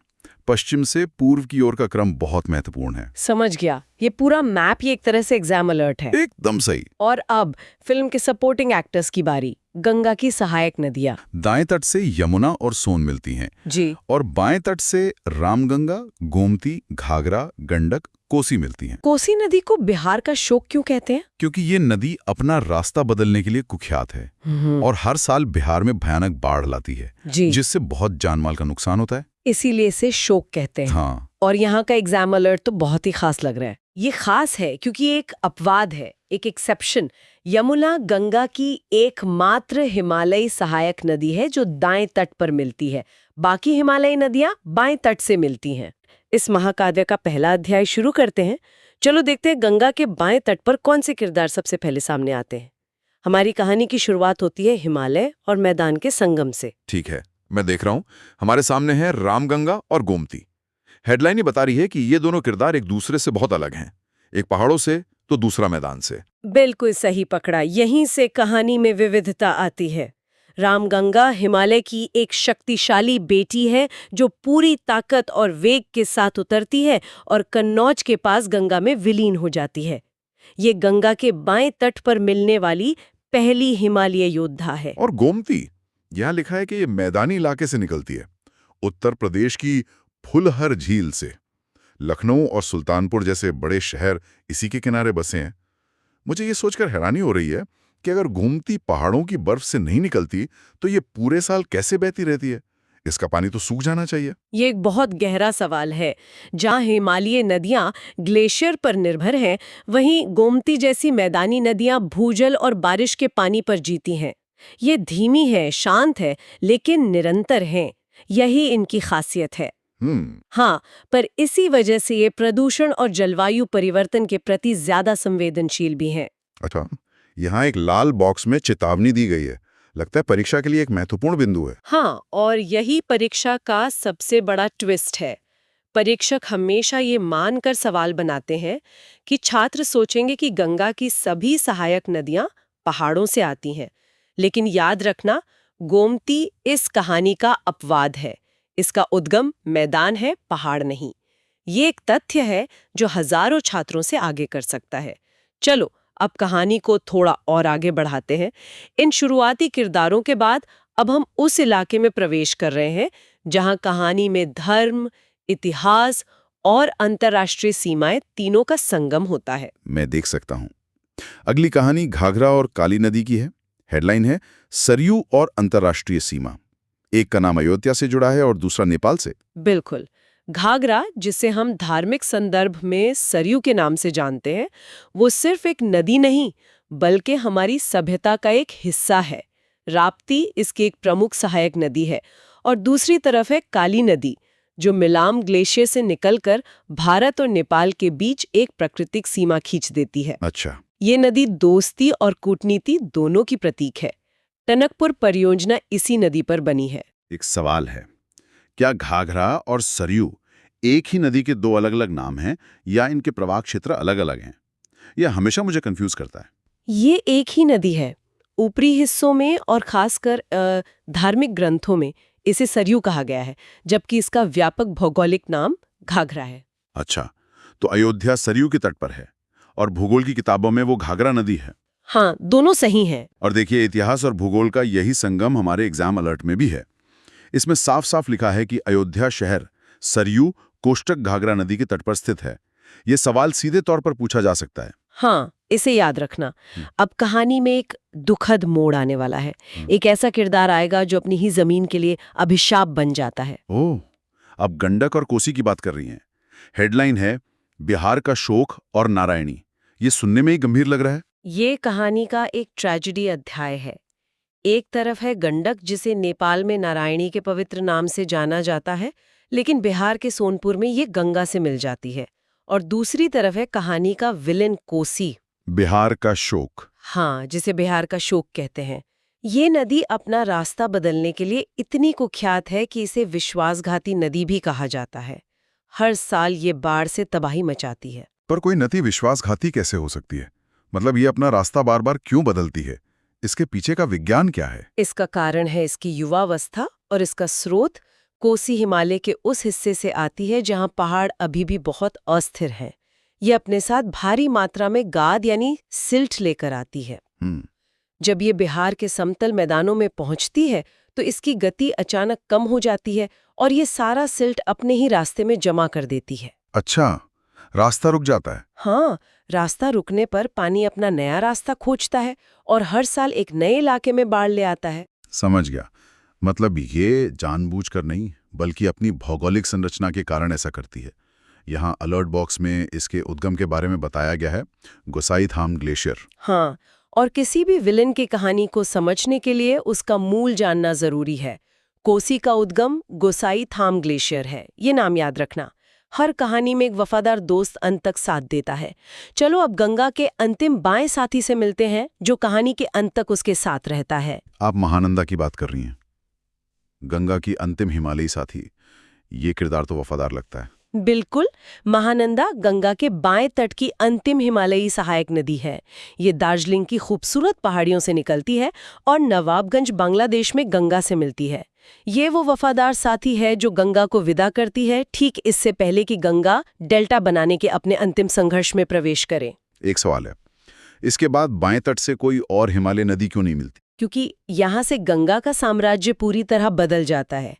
पश्चिम से पूर्व की ओर का क्रम बहुत महत्वपूर्ण है। समझ गया, ये पूरा मैप ही एक तरह से एग्जाम अलर्ट है। एकदम सही। और अब फिल्म के सपोर्टिंग एक्टर्स की बारी। गंगा की सहायक नदियाँ। दाएं तट से यमुना और सोन मिलती हैं जी। और बाएं तट से रामगंगा, गोमती, घाघरा, गंडक, कोसी मिलती हैं। कोसी नदी को बिहार का शोक क्यों कहते हैं? क्योंकि ये नदी अपना रास्ता बदलने के लिए कुख्यात है और हर साल बिहार में भयानक बाढ़ लाती है, जी। जिससे बहुत जानमाल का नुकसान होता है। इसीलिए इसे शोक कहते हैं। हाँ। और यहाँ का एग्जाम अलर्ट तो बहुत ही खास लग रहा है। ये खास है क्योंकि एक अपवाद है, एक एक्सेप्शन। यमुना गंगा की एकमात्र हिमालयी सहायक नदी है जो दाएं तट पर मिलती है। बाकी हिमालयी नदियां बाएं तट से मिलती हैं। इस महाकाव्य का पहला अध्याय शुरू करते हैं। चलो देखते हैं गंगा के बाएं तट पर कौन से किरदार सबसे पहले सामने आते हैं। हमारी कहानी की शुरुआत होती है हिमालय और मैदान के संगम से। ठीक है, मैं देख रहा हूं। हमारे सामने है रामगंगा और गोमती। हेडलाइन ही बता रही है कि ये दोनों किरदार एक दूसरे से बहुत अलग हैं, एक पहाड़ों से तो दूसरा मैदान से। बिल्कुल सही पकड़ा, यहीं से कहानी में विविधता आती है। रामगंगा हिमालय की एक शक्तिशाली बेटी है जो पूरी ताकत और वेग के साथ उतरती है और कन्नौज के पास गंगा में विलीन हो जाती है। ये गंगा के बाएं तट पर मिलने वाली पहली हिमालय योद्धा है। और गोमती, यहां लिखा है कि ये मैदानी इलाके से निकलती है, उत्तर प्रदेश की फुलहर झील से। लखनऊ और सुल्तानपुर जैसे बड़े शहर इसी के किनारे बसे हैं। मुझे ये सोचकर हैरानी हो रही है कि अगर गोमती पहाड़ों की बर्फ से नहीं निकलती तो ये पूरे साल कैसे बहती रहती है? इसका पानी तो सूख जाना चाहिए। ये एक बहुत गहरा सवाल है। जहाँ हिमालयी नदियाँ ग्लेशियर पर निर्भर हैं, वहीं गोमती जैसी मैदानी नदियाँ भूजल और बारिश के पानी पर जीती हैं। ये धीमी है, शांत है, लेकिन निरंतर हैं। यही इनकी खासियत है। हाँ, पर इसी वजह से ये प्रदूषण और जलवायु परिवर्तन के प्रति ज्यादा संवेदनशील भी हैं। अच्छा, यहाँ एक लाल बॉक्स में चेतावनी दी गई है। लगता है परीक्षा के लिए एक महत्वपूर्ण बिंदु है। हाँ, और यही परीक्षा का सबसे बड़ा ट्विस्ट है। परीक्षक हमेशा ये मानकर सवाल बनाते हैं कि छात्र सोचेंगे कि गंगा की सभी सहायक नदियां पहाड़ों से आती हैं। लेकिन याद रखना, गोमती इस कहानी का अपवाद है। इसका उद्गम मैदान है, पहाड़ नहीं। ये एक तथ्य है जो हजारों छात्रों से आगे कर सकता है। चलो अब कहानी को थोड़ा और आगे बढ़ाते हैं। इन शुरुआती किरदारों के बाद अब हम उस इलाके में प्रवेश कर रहे हैं जहां कहानी में धर्म, इतिहास और अंतर्राष्ट्रीय सीमाएं तीनों का संगम होता है। मैं देख सकता हूँ। अगली कहानी घाघरा और काली नदी की है। हेडलाइन है सरयू और अंतर्राष्ट्रीय सीमा। एक का नाम अयोध्या से जुड़ा है और दूसरा नेपाल से। बिल्कुल। घाघरा, जिसे हम धार्मिक संदर्भ में सरयू के नाम से जानते हैं, वो सिर्फ एक नदी नहीं बल्कि हमारी सभ्यता का एक हिस्सा है। राप्ती इसकी एक प्रमुख सहायक नदी है और दूसरी तरफ है काली नदी, जो मिलाम ग्लेशियर से निकलकर भारत और नेपाल के बीच एक प्राकृतिक सीमा खींच देती है। अच्छा, ये नदी दोस्ती और कूटनीति दोनों की प्रतीक है। टनकपुर परियोजना इसी नदी पर बनी है। एक सवाल है, क्या घाघरा और सरयू एक ही नदी के दो अलग-अलग नाम हैं या इनके प्रवाह क्षेत्र अलग-अलग हैं? यह हमेशा मुझे कंफ्यूज करता है। ये एक ही नदी है। ऊपरी हिस्सों में और खासकर धार्मिक ग्रंथों में इसे सरयू कहा गया है, जबकि इसका व्यापक भौगोलिक नाम घाघरा है। अच्छा, तो अयोध्या सरयू के तट पर है और भूगोल की किताबों में वो घाघरा नदी है। हाँ, दोनों सही हैं। और देखिए, इतिहास और भूगोल का यही संगम हमारे एग्जाम अलर्ट में भी है। इसमें साफ साफ लिखा है कि अयोध्या शहर सरयू कोष्टक घाघरा नदी के तट पर स्थित है। ये सवाल सीधे तौर पर पूछा जा सकता है। हाँ, इसे याद रखना। अब कहानी में एक दुखद मोड़ आने वाला है। एक ऐसा किरदार आएगा जो अपनी ही जमीन के लिए अभिशाप बन जाता है। ओह, अब गंडक और कोसी की बात कर रही हैं। हेडलाइन है बिहार का शोक और नारायणी। ये सुनने में ही गंभीर लग रहा है। ये कहानी का एक ट्रेजेडी अध्याय है। एक तरफ है गंडक, जिसे नेपाल में नारायणी के पवित्र नाम से जाना जाता है, लेकिन बिहार के सोनपुर में ये गंगा से मिल जाती है। और दूसरी तरफ है कहानी का विलेन कोसी, बिहार का शोक। हाँ, जिसे बिहार का शोक कहते हैं। ये नदी अपना रास्ता बदलने के लिए इतनी कुख्यात है कि इसे विश्वासघाती नदी भी कहा जाता है। हर साल ये बाढ़ से तबाही मचाती है। पर कोई नदी विश्वासघाती कैसे हो सकती है? मतलब ये अपना रास्ता बार बार क्यों बदलती है? इसके पीछे का विज्ञान क्या है? इसका कारण है इसकी युवावस्था और इसका स्रोत कोसी हिमालय के उस हिस्से से आती है जहां पहाड़ अभी भी बहुत अस्थिर हैं। ये अपने साथ भारी मात्रा में गाद यानी सिल्ट लेकर आती है। जब ये बिहार के समतल मैदानों में पहुंचती है तो इसकी गति अचानक कम हो जाती है और ये सारा सिल्ट अपने ही रास्ते में जमा कर देती है। अच्छा, रास्ता रुक जाता है। हाँ, रास्ता रुकने पर पानी अपना नया रास्ता खोजता है और हर साल एक नए इलाके में बाढ़ ले आता है। समझ गया। मतलब ये जानबूझकर नहीं, बल्कि अपनी भौगोलिक संरचना के कारण ऐसा करती है। यहाँ अलर्ट बॉक्स में इसके उद्गम के बारे में बताया गया है, गोसाईथाम ग्लेशियर। हाँ, और किसी भी विलेन की कहानी को समझने के लिए उसका मूल जानना जरूरी है। कोसी का उद्गम गोसाईथाम ग्लेशियर है, ये नाम याद रखना। हर कहानी में एक वफादार दोस्त अंत तक साथ देता है। चलो अब गंगा के अंतिम बाएं साथी से मिलते हैं, जो कहानी के अंत तक उसके साथ रहता है। आप महानंदा की बात कर रही हैं। गंगा की अंतिम हिमालयी साथी। ये किरदार तो वफादार लगता है। बिल्कुल, महानंदा गंगा के बाएं तट की अंतिम हिमालयी सहायक नदी है। ये दार्जिलिंग की खूबसूरत पहाड़ियों से निकलती है और नवाबगंज बांग्लादेश में गंगा से मिलती है। ये वो वफादार साथी है जो गंगा को विदा करती है ठीक इससे पहले कि गंगा डेल्टा बनाने के अपने अंतिम संघर्ष में प्रवेश करे। एक सवाल है, इसके बाद बाएं तट से कोई और हिमालय नदी क्यों नहीं मिलती? क्योंकि यहाँ से गंगा का साम्राज्य पूरी तरह बदल जाता है।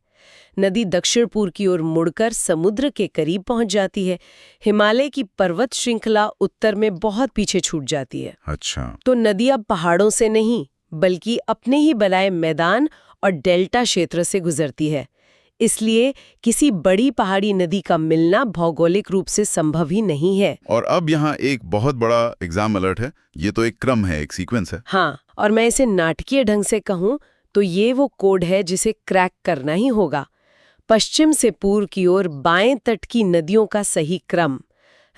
नदी दक्षिण पूर्व की ओर मुड़कर समुद्र के करीब पहुंच जाती है। हिमालय की पर्वत श्रृंखला उत्तर में बहुत पीछे छूट जाती है। अच्छा, तो नदी अब पहाड़ों से नहीं बल्कि अपने ही बनाए मैदान और डेल्टा क्षेत्र से गुजरती है। इसलिए किसी बड़ी पहाड़ी नदी का मिलना भौगोलिक रूप से संभव ही नहीं है। और अब यहाँ एक बहुत बड़ा एग्जाम अलर्ट है। ये तो एक क्रम है, एक सीक्वेंस है। हाँ, और मैं इसे नाटकीय ढंग से कहूं तो ये वो कोड है जिसे क्रैक करना ही होगा। पश्चिम से पूर्व की ओर बाएं तट की नदियों का सही क्रम,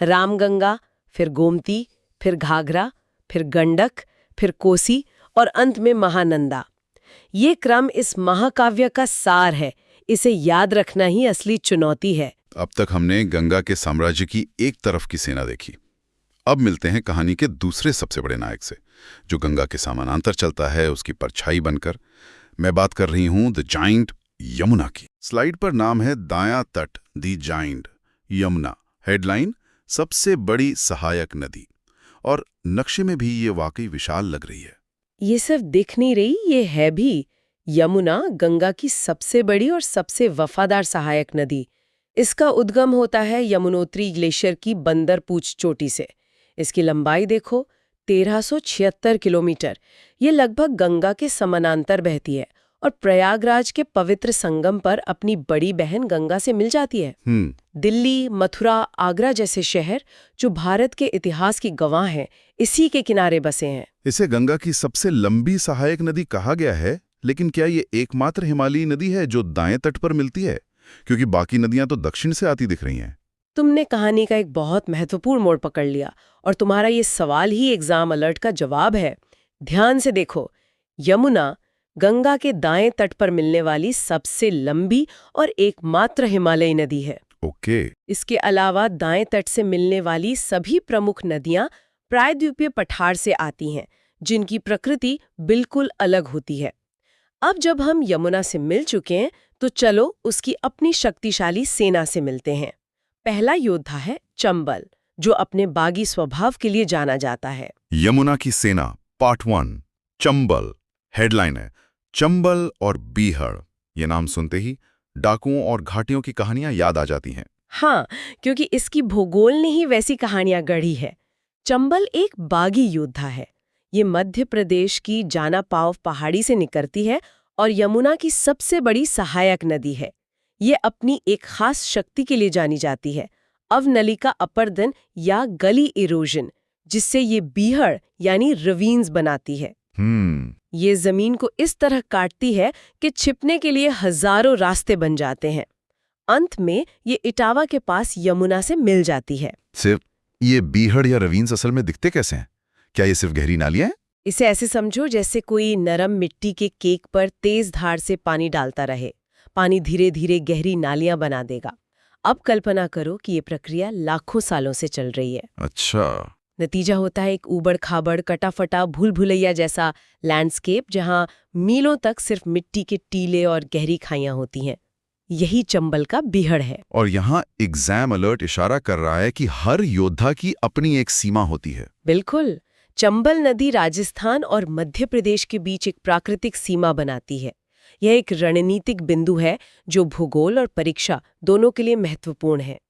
रामगंगा, फिर गोमती, फिर घाघरा, फिर गंडक, फिर कोसी और अंत में महानंदा। ये क्रम इस महाकाव्य का सार है। इसे याद रखना ही असली चुनौती है। अब तक हमने गंगा के साम्राज्य की एक तरफ की सेना देखी। अब मिलते हैं कहानी के दूसरे सबसे बड़े नायक से, जो गंगा के समानांतर चलता है, उसकी परछाई बनकर। मैं बात कर रही हूं द जाइंट यमुना की। स्लाइड पर नाम है दायां तट, द जाइंट यमुना। हेडलाइन, सबसे बड़ी सहायक नदी। और नक्शे में भी ये वाकई विशाल लग रही है। ये सिर्फ दिख नहीं रही, ये है भी। यमुना गंगा की सबसे बड़ी और सबसे वफादार सहायक नदी। इसका उद्गम होता है यमुनोत्री ग्लेशियर की बंदरपूछ चोटी से। इसकी लंबाई देखो, 1376 किलोमीटर। ये लगभग गंगा के समानांतर बहती है और प्रयागराज के पवित्र संगम पर अपनी बड़ी बहन गंगा से मिल जाती है। दिल्ली, मथुरा, आगरा जैसे शहर जो भारत के इतिहास की गवाह हैं, इसी के किनारे बसे हैं। इसे गंगा की सबसे लंबी सहायक नदी कहा गया है, लेकिन क्या ये एकमात्र हिमालयी नदी है जो दाएं तट पर मिलती है? क्योंकि बाकी नदियां तो दक्षिण से आती दिख रही हैं। तुमने कहानी का एक बहुत महत्वपूर्ण मोड़ पकड़ लिया और तुम्हारा ये सवाल ही एग्जाम अलर्ट का जवाब है। ध्यान से देखो, यमुना गंगा के दाएं तट पर मिलने वाली सबसे लंबी और एकमात्र हिमालयी नदी है। ओके। इसके अलावा दाएं तट से मिलने वाली सभी प्रमुख नदियां प्रायद्वीपीय पठार से आती हैं, जिनकी प्रकृति बिल्कुल अलग होती है। अब जब हम यमुना से मिल चुके हैं, तो चलो उसकी अपनी शक्तिशाली सेना से मिलते हैं। पहला योद्धा है चंबल, जो अपने बागी स्वभाव के लिए जाना जाता है। यमुना की सेना पार्ट 1, चंबल। हेडलाइन है, चंबल और बीहड़। ये नाम सुनते ही डाकुओं और घाटियों की कहानियां याद आ जाती हैं। हाँ, क्योंकि इसकी भूगोल ने ही वैसी कहानियां गढ़ी है। चंबल एक बागी योद्धा है। ये मध्य प्रदेश की जानापाव पहाड़ी से निकलती है और यमुना की सबसे बड़ी सहायक नदी है। ये अपनी एक खास शक्ति के लिए जानी जाती है, अवनलिका अपर्दन या गली इरोजन, जिससे ये बीहड़ यानी रवीन्स बनाती है। ये जमीन को इस तरह काटती है कि छिपने के लिए हजारों रास्ते बन जाते हैं। अंत में ये इटावा के पास यमुना से मिल जाती है। सिर्फ ये बीहड़ या रवीन्स असल में दिखते कैसे हैं? क्या ये सिर्फ गहरी नालियां हैं? इसे ऐसे समझो जैसे कोई नरम मिट्टी के केक पर तेज धार से पानी डालता रहे। पानी धीरे धीरे गहरी नालियां बना देगा। अब कल्पना करो कि ये प्रक्रिया लाखों सालों से चल रही है। अच्छा। नतीजा होता है एक ऊबड़ खाबड़, कटा-फटा, भूल भुलैया जैसा लैंडस्केप, जहां मीलों तक सिर्फ मिट्टी के टीले और गहरी खाइयां होती हैं। यही चंबल का बीहड़ है। और यहाँ एग्जाम अलर्ट इशारा कर रहा है कि हर योद्धा की अपनी एक सीमा होती है। बिल्कुल। चंबल नदी राजस्थान और मध्य प्रदेश के बीच एक प्राकृतिक सीमा बनाती है। यह एक रणनीतिक बिंदु है जो भूगोल और परीक्षा दोनों के लिए महत्वपूर्ण है।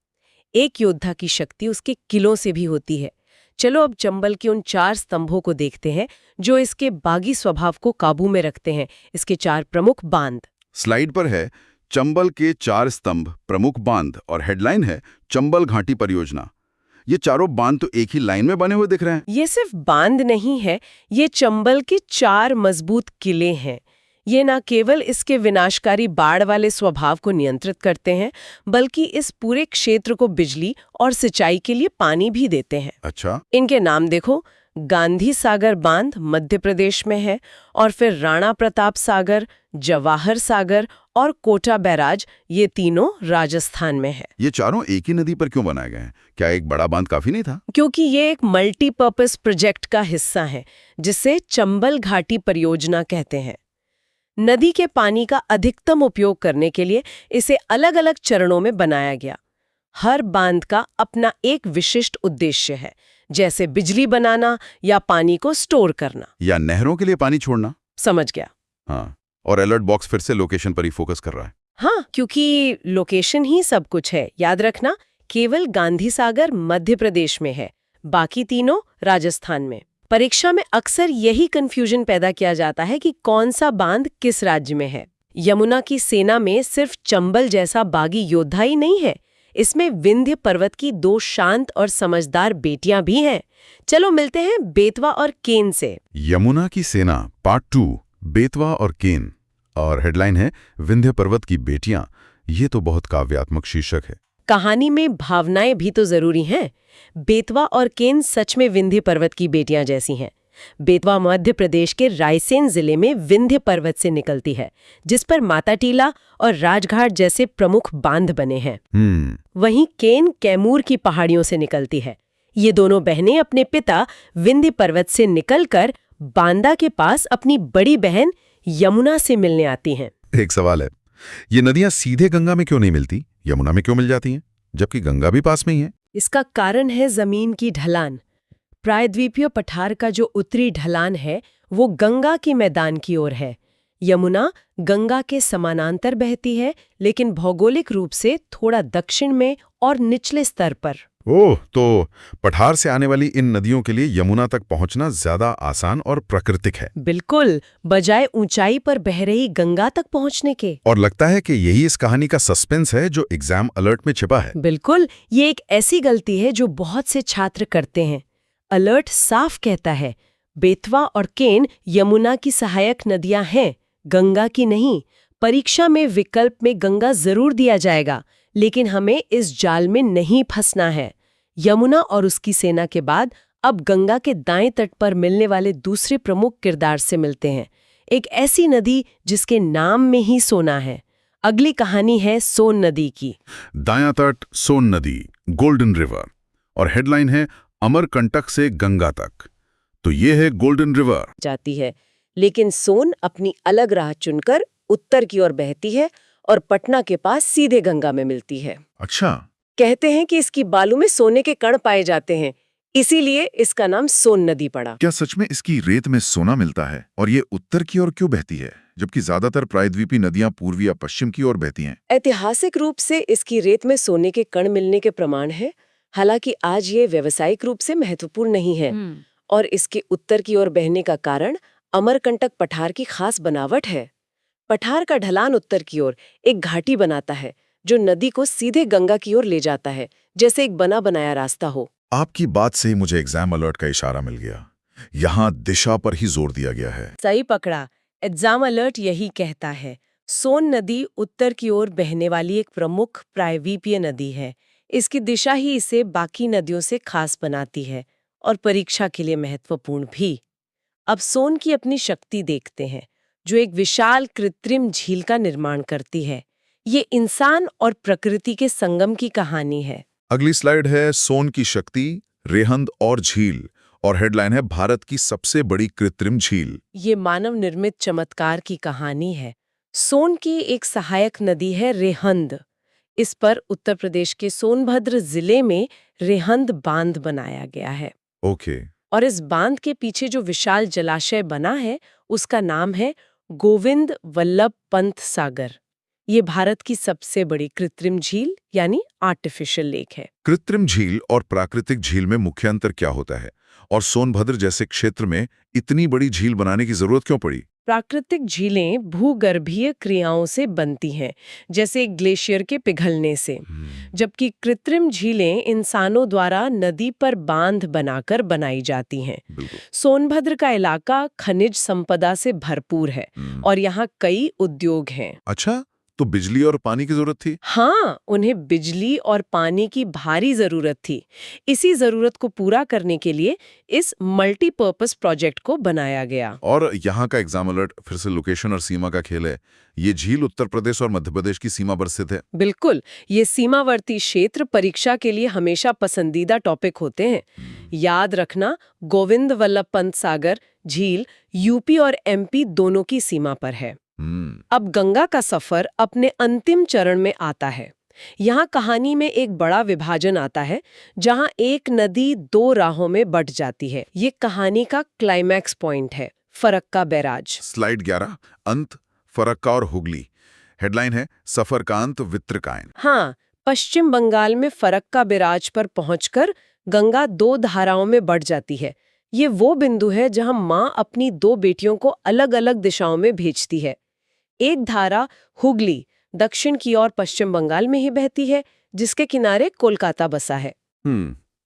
एक योद्धा की शक्ति उसके किलों से भी होती है। चलो अब चंबल के उन 4 स्तंभों को देखते हैं जो इसके बागी स्वभाव को काबू में रखते हैं। इसके 4 प्रमुख बांध स्लाइड पर है। चंबल के 4 स्तंभ, प्रमुख बांध, और हेडलाइन है चंबल घाटी परियोजना। ये चारों बांध तो एक ही लाइन में बने हुए दिख रहे हैं। ये सिर्फ बांध नहीं है, ये चंबल के 4 मजबूत किले हैं। ये न केवल इसके विनाशकारी बाढ़ वाले स्वभाव को नियंत्रित करते हैं, बल्कि इस पूरे क्षेत्र को बिजली और सिंचाई के लिए पानी भी देते हैं। अच्छा। इनके नाम देखो, गांधी सागर बांध मध्य प्रदेश में है, और फिर राणा प्रताप सागर, जवाहर सागर और कोटा बैराज, ये तीनों राजस्थान में है। ये चारों एक ही नदी पर क्यों बनाए गए हैं? क्या एक बड़ा बांध काफी नहीं था? क्योंकि ये एक मल्टीपर्पस प्रोजेक्ट का हिस्सा है, जिसे चंबल घाटी परियोजना कहते हैं। नदी के पानी का अधिकतम उपयोग करने के लिए इसे अलग-अलग चरणों में बनाया गया। हर बांध का अपना एक विशिष्ट उद्देश्य है, जैसे बिजली बनाना या पानी को स्टोर करना, या नहरों के लिए पानी छोड़ना। समझ गया? हाँ, और अलर्ट बॉक्स फिर से लोकेशन पर ही फोकस कर रहा है। हाँ, क्योंकि लोकेशन ही सब कुछ है। याद रखना, केवल गांधी सागर मध्य प्रदेश में है, बाकी तीनों राजस्थान में। परीक्षा में अक्सर यही कंफ्यूजन पैदा किया जाता है कि कौन सा बांध किस राज्य में है। यमुना की सेना में सिर्फ चंबल जैसा बागी योद्धा ही नहीं है, इसमें विंध्य पर्वत की 2 शांत और समझदार बेटियां भी हैं। चलो मिलते हैं बेतवा और केन से। यमुना की सेना पार्ट 2, बेतवा और केन, और हेडलाइन है विंध्य पर्वत की बेटियां। ये तो बहुत काव्यात्मक शीर्षक है। कहानी में भावनाएं भी तो जरूरी हैं। बेतवा और केन सच में विंध्य पर्वत की बेटियां जैसी हैं। बेतवा मध्य प्रदेश के रायसेन जिले में विंध्य पर्वत से निकलती है, जिस पर माता टीला और राजघाट जैसे प्रमुख बांध बने हैं। वहीं केन कैमूर की पहाड़ियों से निकलती है। ये दोनों बहनें अपने पिता विंध्य पर्वत से निकलकर बांदा के पास अपनी बड़ी बहन यमुना से मिलने आती हैं। एक सवाल है, ये नदियां सीधे गंगा में क्यों नहीं मिलती, यमुना में क्यों मिल जाती हैं, जबकि गंगा भी पास में ही है? इसका कारण है जमीन की ढलान। प्रायद्वीपीय पठार का जो उत्तरी ढलान है वो गंगा के मैदान की ओर है। यमुना गंगा के समानांतर बहती है, लेकिन भौगोलिक रूप से थोड़ा दक्षिण में और निचले स्तर पर। ओह, तो पठार से आने वाली इन नदियों के लिए यमुना तक पहुंचना ज्यादा आसान और प्राकृतिक है। बिल्कुल, बजाय ऊंचाई पर बह रही गंगा तक पहुंचने के। और लगता है कि यही इस कहानी का सस्पेंस है जो एग्जाम अलर्ट में छिपा है। बिल्कुल, ये एक ऐसी गलती है जो बहुत से छात्र करते हैं। अलर्ट साफ कहता है, बेतवा और केन यमुना की सहायक नदियां हैं, गंगा की नहीं। परीक्षा में विकल्प में गंगा जरूर दिया जाएगा, लेकिन हमें इस जाल में नहीं फंसना है। यमुना और उसकी सेना के बाद अब गंगा के दाएं तट पर मिलने वाले दूसरे प्रमुख किरदार से मिलते हैं, एक ऐसी नदी जिसके नाम में ही सोना है। अगली कहानी है सोन नदी की। दायां तट सोन नदी, गोल्डन रिवर, और हेडलाइन है अमरकंटक से गंगा तक। तो ये है गोल्डन रिवर जाती है, लेकिन सोन अपनी अलग राह चुनकर उत्तर की ओर बहती है और पटना के पास सीधे गंगा में मिलती है। अच्छा, कहते हैं कि इसकी बालू में सोने के कण पाए जाते हैं, इसीलिए इसका नाम सोन नदी पड़ा। क्या सच में इसकी रेत में सोना मिलता है? और ये उत्तर की ओर क्यों बहती है, जबकि ज्यादातर प्रायद्वीपीय नदियां पूर्वी या पश्चिम की ओर बहती हैं? ऐतिहासिक रूप से इसकी रेत में सोने के कण मिलने के प्रमाण है, हालांकि आज ये व्यावसायिक रूप से महत्वपूर्ण नहीं है। और इसके उत्तर की ओर बहने का कारण अमरकंटक पठार की खास बनावट है। पठार का ढलान उत्तर की ओर एक घाटी बनाता है, जो नदी को सीधे गंगा की ओर ले जाता है, जैसे एक बना बनाया रास्ता हो। आपकी बात से ही मुझे एग्जाम अलर्ट का इशारा मिल गया। यहाँ दिशा पर ही जोर दिया गया है। सही पकड़ा, एग्जाम अलर्ट यही कहता है। सोन नदी उत्तर की ओर बहने वाली एक प्रमुख प्रायद्वीपीय नदी है। इसकी दिशा ही इसे बाकी नदियों से खास बनाती है और परीक्षा के लिए महत्वपूर्ण भी। अब सोन की अपनी शक्ति देखते हैं, जो एक विशाल कृत्रिम झील का निर्माण करती है। ये इंसान और प्रकृति के संगम की कहानी है। अगली स्लाइड है सोन की शक्ति, रेहंद और झील, और हेडलाइन है भारत की सबसे बड़ी कृत्रिम झील। ये मानव निर्मित चमत्कार की कहानी है। सोन की एक सहायक नदी है रेहंद। इस पर उत्तर प्रदेश के सोनभद्र जिले में रेहंद बांध बनाया गया है। ओके। और इस बांध के पीछे जो विशाल जलाशय बना है, उसका नाम है गोविंद वल्लभ पंत सागर। ये भारत की सबसे बड़ी कृत्रिम झील यानी आर्टिफिशियल लेक है। कृत्रिम झील और प्राकृतिक झील में मुख्य अंतर क्या होता है, और सोनभद्र जैसे क्षेत्र में इतनी बड़ी झील बनाने की जरूरत क्यों पड़ी? प्राकृतिक झीलें भूगर्भीय क्रियाओं से बनती हैं, जैसे ग्लेशियर के पिघलने से, जबकि कृत्रिम झीलें इंसानों द्वारा नदी पर बांध बनाकर बनाई जाती हैं। सोनभद्र का इलाका खनिज संपदा से भरपूर है और यहाँ कई उद्योग हैं। अच्छा, तो बिजली और पानी की जरूरत थी? हाँ, उन्हें बिजली और पानी की भारी जरूरत थी। इसी जरूरत को पूरा करने के लिए इस मल्टीपर्पस प्रोजेक्ट को बनाया गया। और यहाँ का एग्जाम अलर्ट फिर से लोकेशन और सीमा का खेल है। ये झील उत्तर प्रदेश और मध्य प्रदेश की सीमा पर स्थित है। बिल्कुल, ये सीमावर्ती क्षेत्र परीक्षा के लिए हमेशा पसंदीदा टॉपिक होते हैं। याद रखना, गोविंद वल्लभ पंत सागर झील यूपी और एमपी दोनों की सीमा पर है। अब गंगा का सफर अपने अंतिम चरण में आता है। यहाँ कहानी में एक बड़ा विभाजन आता है, जहाँ एक नदी 2 राहों में बट जाती है। ये कहानी का क्लाइमैक्स पॉइंट है, फरक्का बैराज। स्लाइड 11, अंत, फरक्का और हुगली। हेडलाइन है सफरकांत वित्रकायन। हाँ, पश्चिम बंगाल में फरक्का बिराज पर पहुंचकर गंगा 2 धाराओं में बढ़ जाती है। ये वो बिंदु है जहां माँ अपनी 2 बेटियों को अलग-अलग दिशाओं में भेजती है। एक धारा हुगली दक्षिण की ओर पश्चिम बंगाल में ही बहती है, जिसके किनारे कोलकाता बसा है।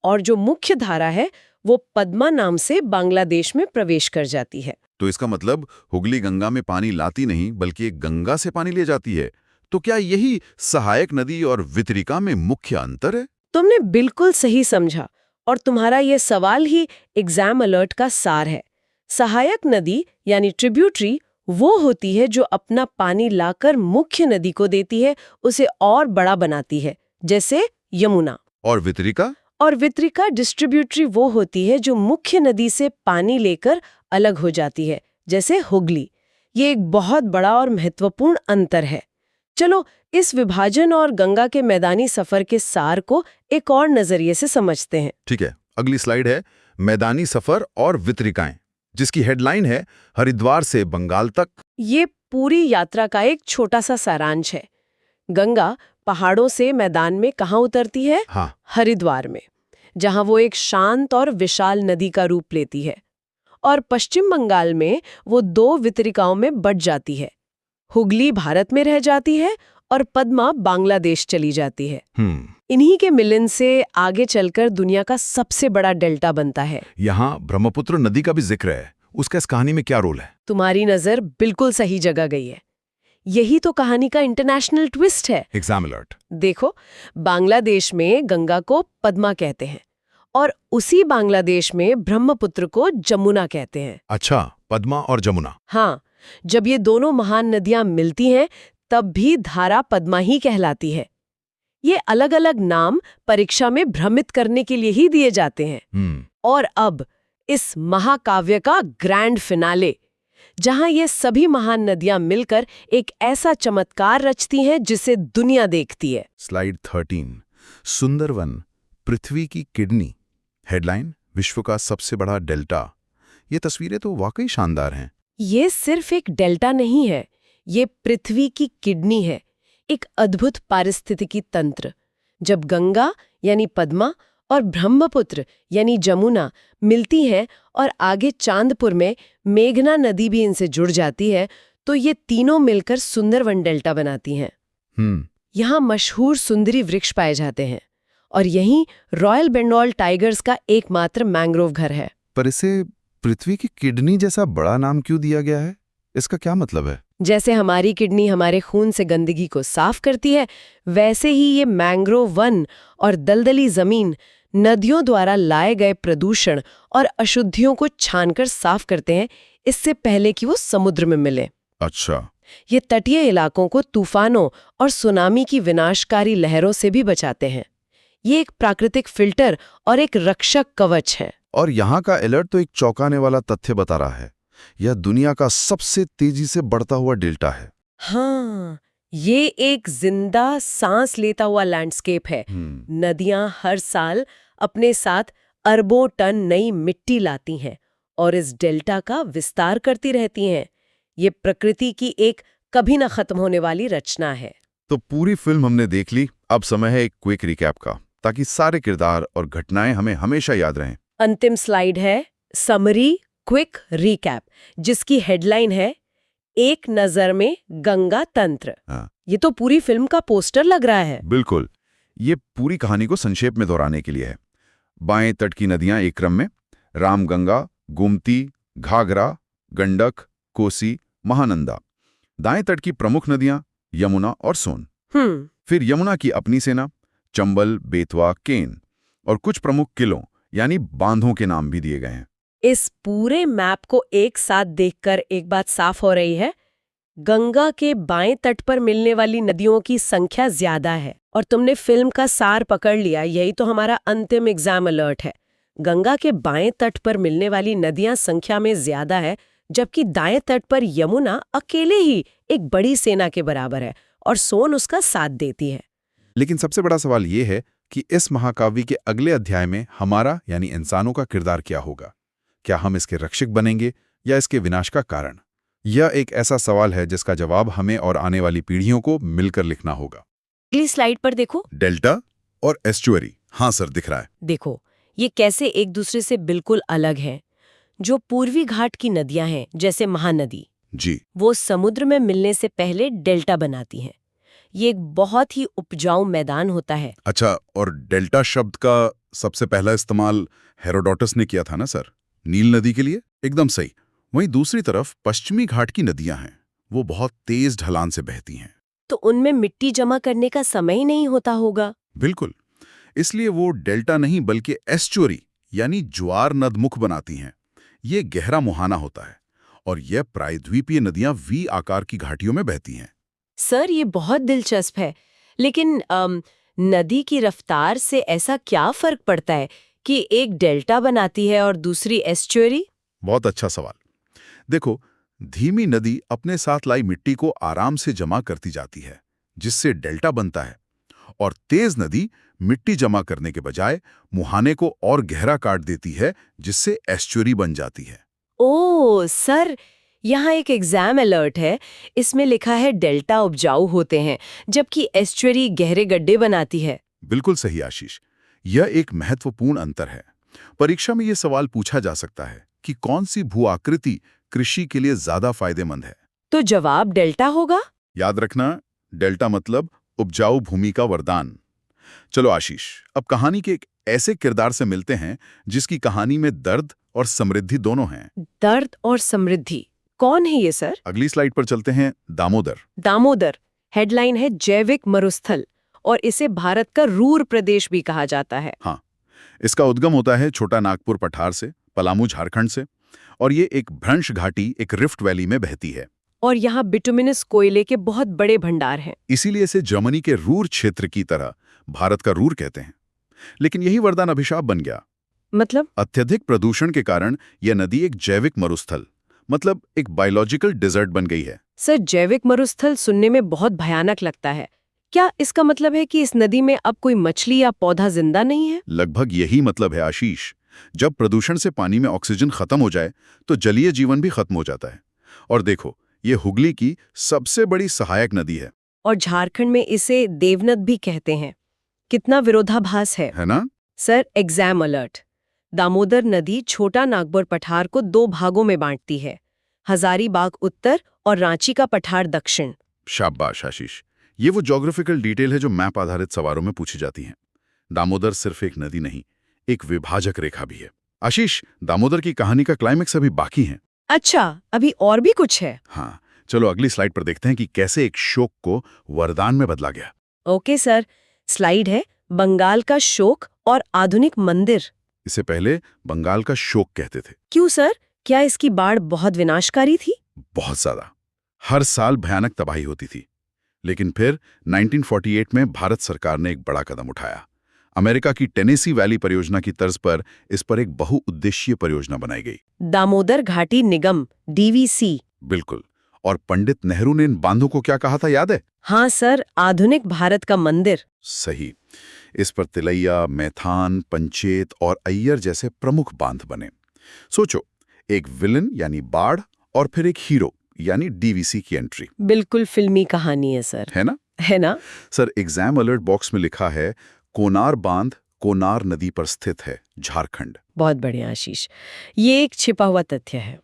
और जो मुख्य धारा है वो पद्मा नाम से बांग्लादेश में प्रवेश कर जाती है। तो इसका मतलब हुगली गंगा में पानी लाती नहीं बल्कि एक गंगा से पानी ले जाती है। तो क्या यही सहायक नदी और वितरिका में मुख्य अंतर है? तुमने बिल्कुल सही समझा, और तुम्हारा ये सवाल ही एग्जाम अलर्ट का सार है। सहायक नदी यानी ट्रिब्यूटरी वो होती है जो अपना पानी लाकर मुख्य नदी को देती है, उसे और बड़ा बनाती है, जैसे यमुना। और वितरिका? और वितरिका डिस्ट्रीब्यूटरी वो होती है जो मुख्य नदी से पानी लेकर अलग हो जाती है, जैसे हुगली। ये एक बहुत बड़ा और महत्वपूर्ण अंतर है। चलो इस विभाजन और गंगा के मैदानी सफर के सार को एक और नजरिए से समझते हैं। ठीक है, अगली स्लाइड है मैदानी सफर और वितरिकाएं, जिसकी हेडलाइन है हरिद्वार से बंगाल तक। ये पूरी यात्रा का एक छोटा सा सारांश है। गंगा पहाड़ों से मैदान में कहाँ उतरती है? हाँ, हरिद्वार में, जहां वो एक शांत और विशाल नदी का रूप लेती है। और पश्चिम बंगाल में वो 2 वितरिकाओं में बट जाती है। हुगली भारत में रह जाती है और पद्मा बांग्लादेश चली जाती है। इन्हीं के मिलन से आगे चलकर दुनिया का सबसे बड़ा डेल्टा बनता है। यहाँ ब्रह्मपुत्र नदी का भी जिक्र है, उसका इस कहानी में क्या रोल है? तुम्हारी नजर बिल्कुल सही जगह गई है। यही तो कहानी का इंटरनेशनल ट्विस्ट है। Exam alert. देखो, बांग्लादेश में गंगा को पद्मा कहते हैं और उसी बांग्लादेश में ब्रह्मपुत्र को जमुना कहते हैं। अच्छा, पद्मा और जमुना। हाँ, जब ये दोनों महान नदियां मिलती हैं तब भी धारा पद्मा ही कहलाती है। ये अलग-अलग नाम परीक्षा में भ्रमित करने के लिए ही दिए जाते हैं। और अब इस महाकाव्य का ग्रैंड फिनाले, जहां ये सभी महान नदियां मिलकर एक ऐसा चमत्कार रचती हैं जिसे दुनिया देखती है। स्लाइड 13, सुंदरवन पृथ्वी की किडनी। हेडलाइन विश्व का सबसे बड़ा डेल्टा। ये तस्वीरें तो वाकई शानदार हैं। ये सिर्फ एक डेल्टा नहीं है, ये पृथ्वी की किडनी है, एक अद्भुत पारिस्थितिकी तंत्र। जब गंगा यानी पद्मा और ब्रह्मपुत्र यानी जमुना मिलती हैं और आगे चांदपुर में मेघना नदी भी इनसे जुड़ जाती है, तो ये तीनों मिलकर सुंदरवन डेल्टा बनाती हैं। यहाँ मशहूर सुंदरी वृक्ष पाए जाते हैं और यहीं रॉयल बंगाल टाइगर्स का एकमात्र मैंग्रोव घर है। पर इसे पृथ्वी की किडनी जैसा बड़ा नाम क्यों दिया गया है? इसका क्या मतलब है? जैसे हमारी किडनी हमारे खून से गंदगी को साफ करती है, वैसे ही ये मैंग्रोव वन और दलदली जमीन नदियों द्वारा लाए गए प्रदूषण और अशुद्धियों को छानकर साफ करते हैं, इससे पहले कि वो समुद्र में मिले। अच्छा। ये तटीय इलाकों को तूफानों और सुनामी की विनाशकारी लहरों से भी बचाते हैं। ये एक प्राकृतिक फिल्टर और एक रक्षक कवच है। और यहाँ का अलर्ट तो एक चौंकाने वाला तथ्य बता रहा है, यह दुनिया का सबसे तेजी से बढ़ता हुआ डेल्टा है। हाँ, ये एक जिंदा सांस लेता हुआ लैंडस्केप है। नदियां हर साल अपने साथ अरबों टन नई मिट्टी लाती हैं और इस डेल्टा का विस्तार करती रहती हैं। ये प्रकृति की एक कभी न खत्म होने वाली रचना है। तो पूरी फिल्म हमने देख ली, अब समय है एक क्विक रिकैप का, ताकि सारे किरदार और घटनाएं हमें हमेशा याद रहें। अंतिम स्लाइड है समरी क्विक रिकैप, जिसकी हेडलाइन है एक नजर में गंगा तंत्र। ये तो पूरी फिल्म का पोस्टर लग रहा है। बिल्कुल, ये पूरी कहानी को संक्षेप में दोहराने के लिए है। बाएं तट की नदियां एक क्रम में रामगंगा, गोमती, घाघरा, गंडक, कोसी, महानंदा। दाएं तट की प्रमुख नदियां यमुना और सोन। फिर यमुना की अपनी सेना चंबल, बेतवा, केन और कुछ प्रमुख किलों यानी बांधों के नाम भी दिए गए हैं। इस पूरे मैप को एक साथ देखकर एक बात साफ हो रही है, गंगा के बाएं तट पर मिलने वाली नदियों की संख्या ज्यादा है। और तुमने फिल्म का सार पकड़ लिया, यही तो हमारा अंतिम एग्जाम अलर्ट है। गंगा के बाएं तट पर मिलने वाली नदियां संख्या में ज्यादा है, जबकि दाएं तट पर यमुना अकेले ही एक बड़ी सेना के बराबर है और सोन उसका साथ देती है। लेकिन सबसे बड़ा सवाल ये है कि इस महाकाव्य के अगले अध्याय में हमारा यानी इंसानों का किरदार क्या होगा? क्या हम इसके रक्षक बनेंगे या इसके विनाश का कारण? यह एक ऐसा सवाल है जिसका जवाब हमें और आने वाली पीढ़ियों को मिलकर लिखना होगा। अगली स्लाइड पर देखो। डेल्टा और एस्चुअरी। हाँ सर, दिख रहा है। देखो ये कैसे एक दूसरे से बिल्कुल अलग हैं। जो पूर्वी घाट की नदियां हैं जैसे महानदी, जी, वो समुद्र में मिलने से पहले डेल्टा बनाती हैं। ये एक बहुत ही उपजाऊ मैदान होता है। अच्छा, और डेल्टा शब्द का सबसे पहला इस्तेमाल हेरोडोटस ने किया था ना सर, नील नदी के लिए? एकदम सही। वहीं दूसरी तरफ पश्चिमी घाट की नदियां हैं, वो बहुत तेज ढलान से बहती हैं। तो उनमें मिट्टी जमा करने का समय ही नहीं होता होगा। बिल्कुल, इसलिए वो डेल्टा नहीं बल्कि एस्चुअरी यानी ज्वार नदमुख बनाती हैं। ये गहरा मुहाना होता है और यह प्रायद्वीपीय नदियां वी आकार की घाटियों में बहती हैं। सर ये बहुत दिलचस्प है, लेकिन नदी की रफ्तार से ऐसा क्या फर्क पड़ता है कि एक डेल्टा बनाती है और दूसरी एस्चुअरी? बहुत अच्छा सवाल। देखो, धीमी नदी अपने साथ लाई मिट्टी को आराम से जमा करती जाती है, जिससे डेल्टा बनता है, और तेज नदी मिट्टी जमा करने के बजाय मुहाने को और गहरा काट देती है, जिससे एस्चुअरी बन जाती है। ओह सर, यहाँ एक एग्जाम अलर्ट है। इसमें लिखा है डेल्टा उपजाऊ होते हैं जबकि एस्चुअरी गहरे गड्ढे बनाती है। बिल्कुल सही आशीष, यह एक महत्वपूर्ण अंतर है। परीक्षा में यह सवाल पूछा जा सकता है कि कौन सी भू आकृति कृषि के लिए ज्यादा फायदेमंद है। तो जवाब डेल्टा होगा। याद रखना, डेल्टा मतलब उपजाऊ भूमि का वरदान। चलो आशीष, अब कहानी के एक ऐसे किरदार से मिलते हैं जिसकी कहानी में दर्द और समृद्धि दोनों हैं। दर्द और समृद्धि, कौन है ये सर? अगली स्लाइड पर चलते हैं। दामोदर। दामोदर हेडलाइन है जैविक मरुस्थल, और इसे भारत का रूर प्रदेश भी कहा जाता है। हाँ, इसका उद्गम होता है छोटा नागपुर पठार से, पलामू झारखंड से, और ये एक भ्रंश घाटी, एक रिफ्ट वैली में बहती है। और यहाँ बिटुमिनस कोयले के बहुत बड़े भंडार हैं। इसीलिए इसे जर्मनी के रूर क्षेत्र की तरह भारत का रूर कहते हैं। लेकिन यही वरदान अभिशाप बन गया। मतलब? अत्यधिक प्रदूषण के कारण यह नदी एक जैविक मरुस्थल, मतलब एक बायोलॉजिकल डिजर्ट बन गई है। सर, जैविक मरुस्थल सुनने में बहुत भयानक लगता है। क्या इसका मतलब है कि इस नदी में अब कोई मछली या पौधा जिंदा नहीं है? लगभग यही मतलब है आशीष। जब प्रदूषण से पानी में ऑक्सीजन खत्म हो जाए तो जलीय जीवन भी खत्म हो जाता है। और देखो, ये हुगली की सबसे बड़ी सहायक नदी है। और झारखंड में इसे देवनद भी कहते हैं। कितना विरोधाभास है ना? Sir, exam alert. दामोदर नदी छोटा नागपुर पठार को 2 भागों में बांटती है, हजारीबाग उत्तर और रांची का पठार दक्षिण। शाबाश आशीष, ये वो ज्योग्राफिकल डिटेल है जो मैप आधारित सवालों में पूछी जाती हैं। दामोदर सिर्फ एक नदी नहीं, एक विभाजक रेखा भी है। आशीष, दामोदर की कहानी का क्लाइमेक्स अभी बाकी है। अच्छा, अभी और भी कुछ है? हाँ, चलो अगली स्लाइड पर देखते हैं कि कैसे एक शोक को वरदान में बदला गया। ओके सर, स्लाइड है बंगाल का शोक और आधुनिक मंदिर। इसे पहले बंगाल का शोक कहते थे। क्यों सर, क्या इसकी बाढ़ बहुत विनाशकारी थी? बहुत ज्यादा, हर साल भयानक तबाही होती थी। लेकिन फिर 1948 में भारत सरकार ने एक बड़ा कदम उठाया। अमेरिका की टेनेसी वैली परियोजना की तर्ज पर इस पर एक बहुउद्देशीय परियोजना बनाई गई, दामोदर घाटी निगम, DVC। बिल्कुल। और पंडित नेहरू ने इन बांधों को क्या कहा था, याद है? हाँ सर, आधुनिक भारत का मंदिर। सही। इस पर तिलैया, मैथान, पंचेत और अय्यर जैसे प्रमुख बांध बने। सोचो, एक विलन यानी बाढ़ और फिर एक हीरो यानी DVC की एंट्री। बिल्कुल फिल्मी कहानी है सर। है ना? है ना? सर, एग्जाम अलर्ट बॉक्स में लिखा है कोनार बांध कोनार नदी पर स्थित है, झारखंड। बहुत बढ़िया आशीष, ये एक छिपा हुआ तथ्य है।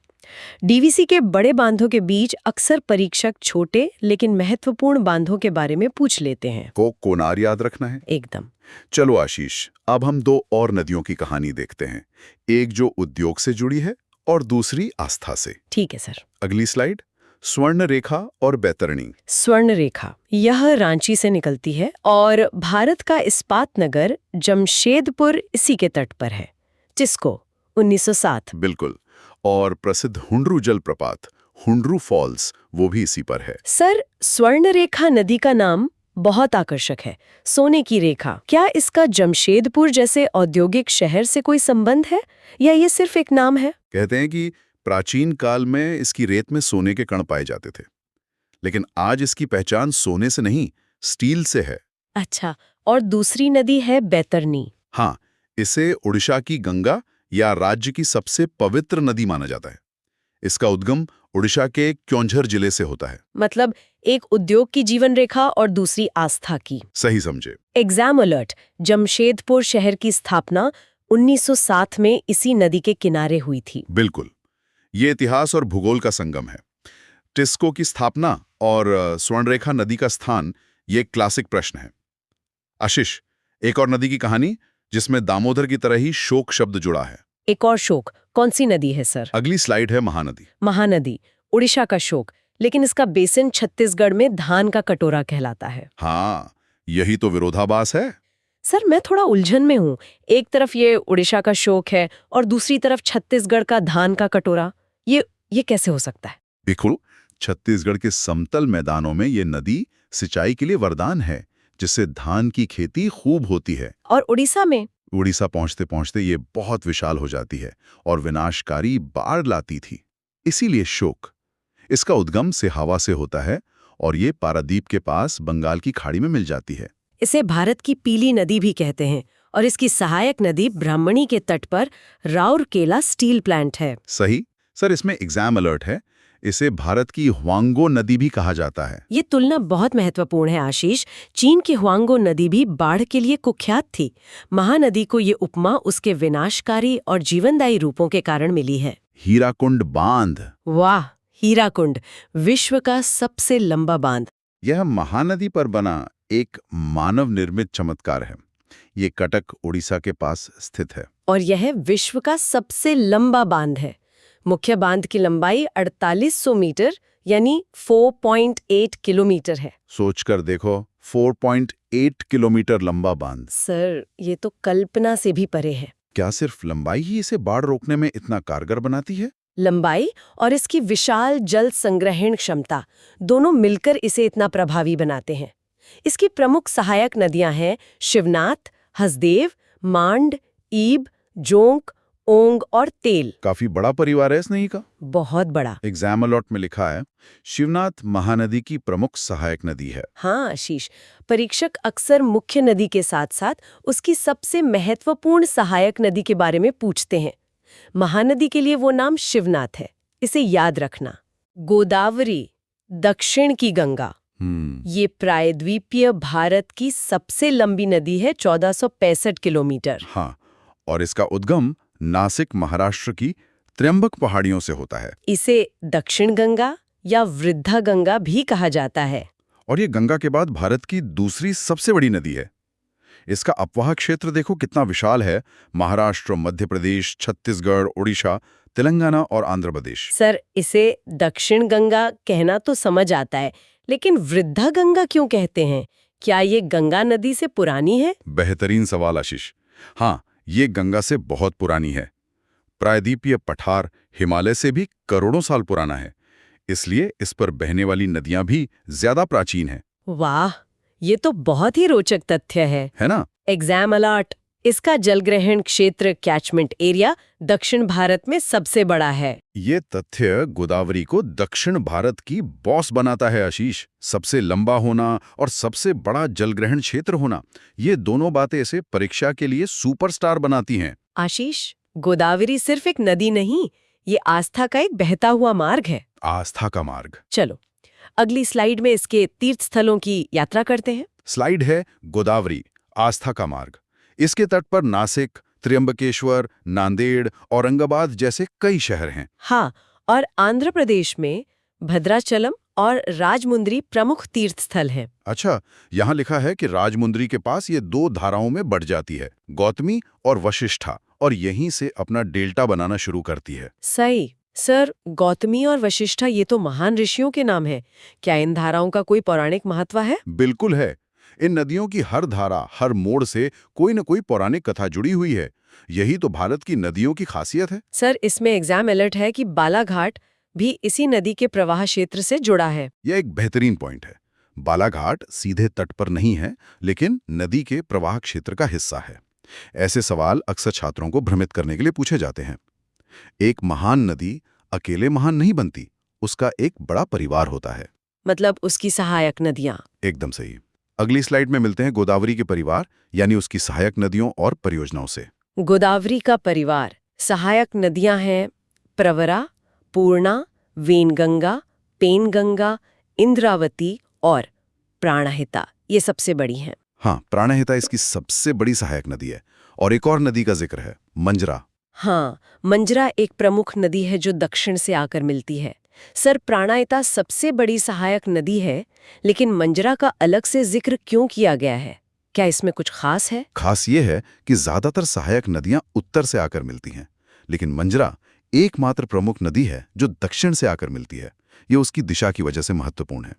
DVC के बड़े बांधों के बीच अक्सर परीक्षक छोटे लेकिन महत्वपूर्ण बांधों के बारे में पूछ लेते हैं। कोनार याद रखना है एकदम। चलो आशीष, अब हम 2 और नदियों की कहानी देखते हैं, एक जो उद्योग से जुड़ी है और दूसरी आस्था से। ठीक है सर। अगली स्लाइड, स्वर्ण रेखा और बैतरणी। स्वर्ण रेखा यह रांची से निकलती है और भारत का इस्पात नगर जमशेदपुर इसी के तट पर है। टिस्को 1907। बिल्कुल। और प्रसिद्ध हुंड्रू जलप्रपात, हुंड्रू फॉल्स, वो भी इसी पर है। सर, स्वर्ण रेखा नदी का नाम बहुत आकर्षक है, सोने की रेखा। क्या इसका जमशेदपुर जैसे औद्योगिक शहर से कोई संबंध है या ये सिर्फ एक नाम है? कहते हैं कि प्राचीन काल में इसकी रेत में सोने के कण पाए जाते थे, लेकिन आज इसकी पहचान सोने से नहीं, स्टील से है। अच्छा, और दूसरी नदी है बैतरणी। हाँ, इसे उड़ीसा की गंगा या राज्य की सबसे पवित्र नदी माना जाता है। इसका उद्गम ओडिशा के क्योंझर जिले से होता है। मतलब एक उद्योग की जीवन रेखा और दूसरी आस्था की। सही समझे। Exam alert. जमशेदपुर शहर की स्थापना 1907 में इसी नदी के किनारे हुई थी। बिल्कुल, ये इतिहास और भूगोल का संगम है। टिस्को की स्थापना और स्वर्णरेखा नदी का स्थान, ये एक क्लासिक प्रश्न है। आशीष, एक और नदी की कहानी जिसमें दामोदर की तरह ही शोक शब्द जुड़ा है। एक और शोक, कौन सी नदी है सर? अगली स्लाइड है महानदी। महानदी, उड़ीसा का शोक, लेकिन इसका बेसिन छत्तीसगढ़ में धान का कटोरा कहलाता है। हाँ, यही तो विरोधाभास है। सर मैं थोड़ा उलझन में हूँ। एक तरफ ये उड़ीसा का शोक है और दूसरी तरफ छत्तीसगढ़ का धान का कटोरा। ये कैसे हो सकता है? बिल्कुल, छत्तीसगढ़ के समतल मैदानों में ये नदी सिंचाई के लिए वरदान है, जिससे धान की खेती खूब होती है। और उड़ीसा में? उड़ीसा पहुंचते पहुंचते ये बहुत विशाल हो जाती है और विनाशकारी बाढ़ लाती थी। इसीलिए शोक। इसका उद्गम सिहावा से होता है और ये पारादीप के पास बंगाल की खाड़ी में मिल जाती है। इसे भारत की पीली नदी भी कहते हैं और इसकी सहायक नदी ब्राह्मणी के तट पर राउरकेला स्टील प्लांट है। सही सर, इसमें एग्जाम अलर्ट है। इसे भारत की ह्वांगो नदी भी कहा जाता है। ये तुलना बहुत महत्वपूर्ण है आशीष। चीन की ह्वांगो नदी भी बाढ़ के लिए कुख्यात थी। महानदी को ये उपमा उसके विनाशकारी और जीवनदायी रूपों के कारण मिली है। हीराकुंड बांध। वाह, हीराकुंड, विश्व का सबसे लंबा बांध। यह महानदी पर बना एक मानव निर्मित चमत्कार है। ये कटक, उड़ीसा के पास स्थित है और यह विश्व का सबसे लंबा बांध है। मुख्य बांध की लंबाई 4800 मीटर यानी 4.8 किलोमीटर है। सोचकर देखो, 4.8 किलोमीटर लंबा बांध। सर ये तो कल्पना से भी परे है। क्या सिर्फ लंबाई ही इसे बाढ़ रोकने में इतना कारगर बनाती है? लंबाई और इसकी विशाल जल संग्रहण क्षमता दोनों मिलकर इसे इतना प्रभावी बनाते हैं। इसकी प्रमुख सहायक नदियां हैं शिवनाथ, हसदेव, मांड, ईब, जोंक, ओंग और तेल। काफी बड़ा परिवार है इस नदी का। बहुत बड़ा। एग्जाम अलॉट में लिखा है शिवनाथ महानदी की प्रमुख सहायक नदी है। हाँ आशीष, परीक्षक अक्सर मुख्य नदी के साथ साथ उसकी सबसे महत्वपूर्ण सहायक नदी के बारे में पूछते हैं। महानदी के लिए वो नाम शिवनाथ है, इसे याद रखना। गोदावरी, दक्षिण की गंगा, ये प्रायद्वीपीय भारत की सबसे लंबी नदी है, 1465 किलोमीटर। हाँ, और इसका उद्गम नासिक, महाराष्ट्र की त्र्यंबक पहाड़ियों से होता है। इसे दक्षिण गंगा या वृद्धा गंगा भी कहा जाता है। और ये गंगा के बाद भारत की दूसरी सबसे बड़ी नदी है। इसका अपवाह क्षेत्र देखो कितना विशाल है। महाराष्ट्र, मध्य प्रदेश, छत्तीसगढ़, उड़ीसा, तेलंगाना और आंध्र प्रदेश। सर इसे दक्षिण गंगा कहना तो समझ आता है, लेकिन वृद्धा गंगा क्यों कहते हैं? क्या ये गंगा नदी से पुरानी है? बेहतरीन सवाल आशीष। हाँ, ये गंगा से बहुत पुरानी है। प्रायद्वीपीय पठार हिमालय से भी करोड़ों साल पुराना है, इसलिए इस पर बहने वाली नदियां भी ज्यादा प्राचीन हैं। वाह, ये तो बहुत ही रोचक तथ्य है ना? Exam alert. इसका जलग्रहण क्षेत्र, कैचमेंट एरिया, दक्षिण भारत में सबसे बड़ा है। ये तथ्य गोदावरी को दक्षिण भारत की बॉस बनाता है आशीष। सबसे लंबा होना और सबसे बड़ा जलग्रहण क्षेत्र होना, ये दोनों बातें इसे परीक्षा के लिए सुपरस्टार बनाती हैं। आशीष, गोदावरी सिर्फ एक नदी नहीं, ये आस्था का एक बहता हुआ मार्ग है। आस्था का मार्ग। चलो अगली स्लाइड में इसके तीर्थ स्थलों की यात्रा करते हैं। स्लाइड है गोदावरी, आस्था का मार्ग। इसके तट पर नासिक, त्र्यंबकेश्वर, नांदेड़, औरंगाबाद जैसे कई शहर हैं। हाँ, और आंध्र प्रदेश में भद्राचलम और राजमुंद्री प्रमुख तीर्थ स्थल हैं। अच्छा, यहाँ लिखा है कि राजमुंद्री के पास ये दो धाराओं में बढ़ जाती है, गौतमी और वशिष्ठा, और यहीं से अपना डेल्टा बनाना शुरू करती है। सही। सर, गौतमी और वशिष्ठा ये तो महान ऋषियों के नाम हैं। क्या इन धाराओं का कोई पौराणिक महत्व है? बिल्कुल है। इन नदियों की हर धारा, हर मोड़ से कोई न कोई पौराणिक कथा जुड़ी हुई है। यही तो भारत की नदियों की खासियत है। सर, इसमें एग्जाम अलर्ट है कि बालाघाट भी इसी नदी के प्रवाह क्षेत्र से जुड़ा है। यह एक बेहतरीन पॉइंट है। बालाघाट सीधे तट पर नहीं है, लेकिन नदी के प्रवाह क्षेत्र का हिस्सा है। ऐसे सवाल अक्सर छात्रों को भ्रमित करने के लिए पूछे जाते हैं। एक महान नदी अकेले महान नहीं बनती, उसका एक बड़ा परिवार होता है। मतलब उसकी सहायक नदियां। एकदम सही। अगली स्लाइड में मिलते हैं गोदावरी के परिवार, यानी उसकी सहायक नदियों और परियोजनाओं से। गोदावरी का परिवार, सहायक नदियां हैं प्रवरा, पूर्णा, वेनगंगा, पेनगंगा, इंद्रावती और प्राणहिता, ये सबसे बड़ी हैं। हाँ, प्राणहिता इसकी सबसे बड़ी सहायक नदी है। और एक और नदी का जिक्र है, मंजरा। हाँ, मंजरा एक प्रमुख नदी है जो दक्षिण से आकर मिलती है। सर, प्राणहिता सबसे बड़ी सहायक नदी है, लेकिन मंजरा का अलग से जिक्र क्यों किया गया है? क्या इसमें कुछ खास है? खास ये है कि ज्यादातर सहायक नदियां उत्तर से आकर मिलती हैं, लेकिन मंजरा एकमात्र प्रमुख नदी है जो दक्षिण से आकर मिलती है। ये उसकी दिशा की वजह से महत्वपूर्ण है।